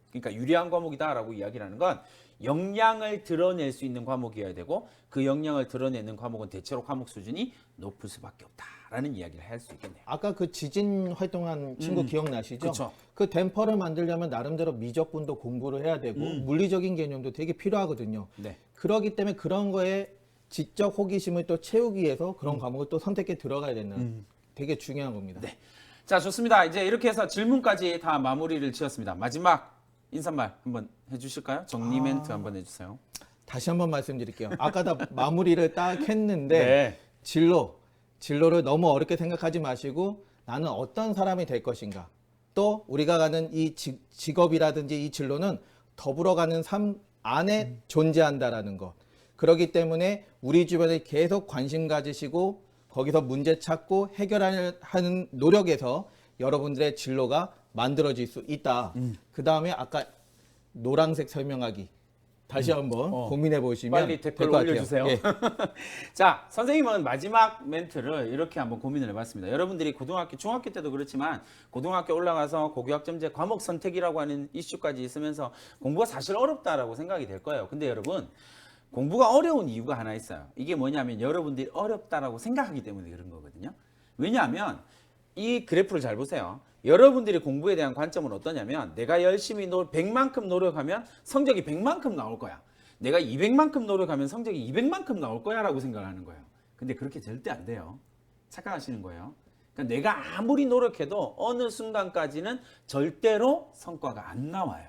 그러니까 유리한 과목이다라고 이야기를 하는 건 역량을 드러낼 수 있는 과목이어야 되고 그 역량을 드러내는 과목은 대체로 과목 수준이 높을 수밖에 없다라는 이야기를 할 수 있겠네요. 아까 그 지진 활동한 친구 기억나시죠? 그쵸. 그 댐퍼를 만들려면 나름대로 미적분도 공부를 해야 되고 물리적인 개념도 되게 필요하거든요. 네. 그렇기 때문에 그런 거에 지적 호기심을 또 채우기 위해서 그런 과목을 또 선택해 들어가야 된다는 되게 중요한 겁니다. 네. 자, 좋습니다. 이제 이렇게 해서 질문까지 다 마무리를 지었습니다. 마지막 인사말 한번 해주실까요? 정리 멘트 한번 해주세요. 다시 한번 말씀드릴게요. 아까 다 마무리를 딱 했는데 네. 진로를 너무 어렵게 생각하지 마시고 나는 어떤 사람이 될 것인가. 또 우리가 가는 이 직업이라든지 이 진로는 더불어가는 삶 안에 존재한다라는 것. 그렇기 때문에 우리 주변에 계속 관심 가지시고 거기서 문제 찾고 해결하는 노력에서 여러분들의 진로가 만들어질 수 있다. 그 다음에 아까 노란색 설명하기 다시 한번 고민해 보시면 빨리 될 댓글 것 같아요. 올려주세요. 예. 자, 선생님은 마지막 멘트를 이렇게 한번 고민을 해봤습니다. 여러분들이 고등학교, 중학교 때도 그렇지만 고등학교 올라가서 고교학점제 과목 선택이라고 하는 이슈까지 있으면서 공부가 사실 어렵다라고 생각이 될 거예요. 근데 여러분, 공부가 어려운 이유가 하나 있어요. 이게 뭐냐면 여러분들이 어렵다라고 생각하기 때문에 그런 거거든요. 왜냐하면 이 그래프를 잘 보세요. 여러분들이 공부에 대한 관점은 어떠냐면 내가 열심히 100만큼 노력하면 성적이 100만큼 나올 거야. 내가 200만큼 노력하면 성적이 200만큼 나올 거야 라고 생각을 하는 거예요. 근데 그렇게 절대 안 돼요. 착각하시는 거예요. 그러니까 내가 아무리 노력해도 어느 순간까지는 절대로 성과가 안 나와요.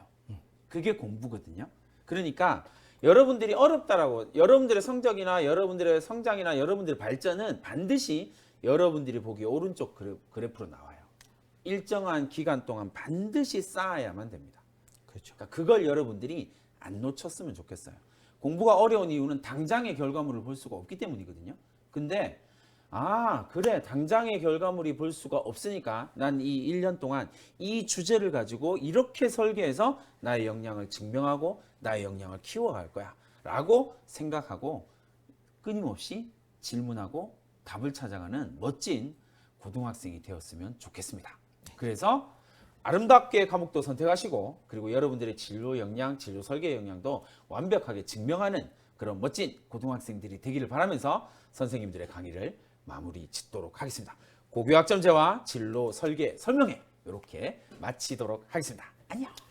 그게 공부거든요. 그러니까 여러분들이 어렵다라고 여러분들의 성적이나 여러분들의 성장이나 여러분들의 발전은 반드시 여러분들이 보기에 오른쪽 그래프로 나와요. 일정한 기간 동안 반드시 쌓아야만 됩니다. 그렇죠. 그러니까 그걸 여러분들이 안 놓쳤으면 좋겠어요. 공부가 어려운 이유는 당장의 결과물을 볼 수가 없기 때문이거든요. 근데 그래 당장의 결과물이 볼 수가 없으니까 난 이 1년 동안 이 주제를 가지고 이렇게 설계해서 나의 역량을 증명하고 나의 역량을 키워갈 거야 라고 생각하고 끊임없이 질문하고 답을 찾아가는 멋진 고등학생이 되었으면 좋겠습니다. 그래서 아름답게 과목도 선택하시고 그리고 여러분들의 진로 역량, 진로 설계 역량도 완벽하게 증명하는 그런 멋진 고등학생들이 되기를 바라면서 선생님들의 강의를 마무리 짓도록 하겠습니다. 고교학점제와 진로 설계 설명회 이렇게 마치도록 하겠습니다. 안녕.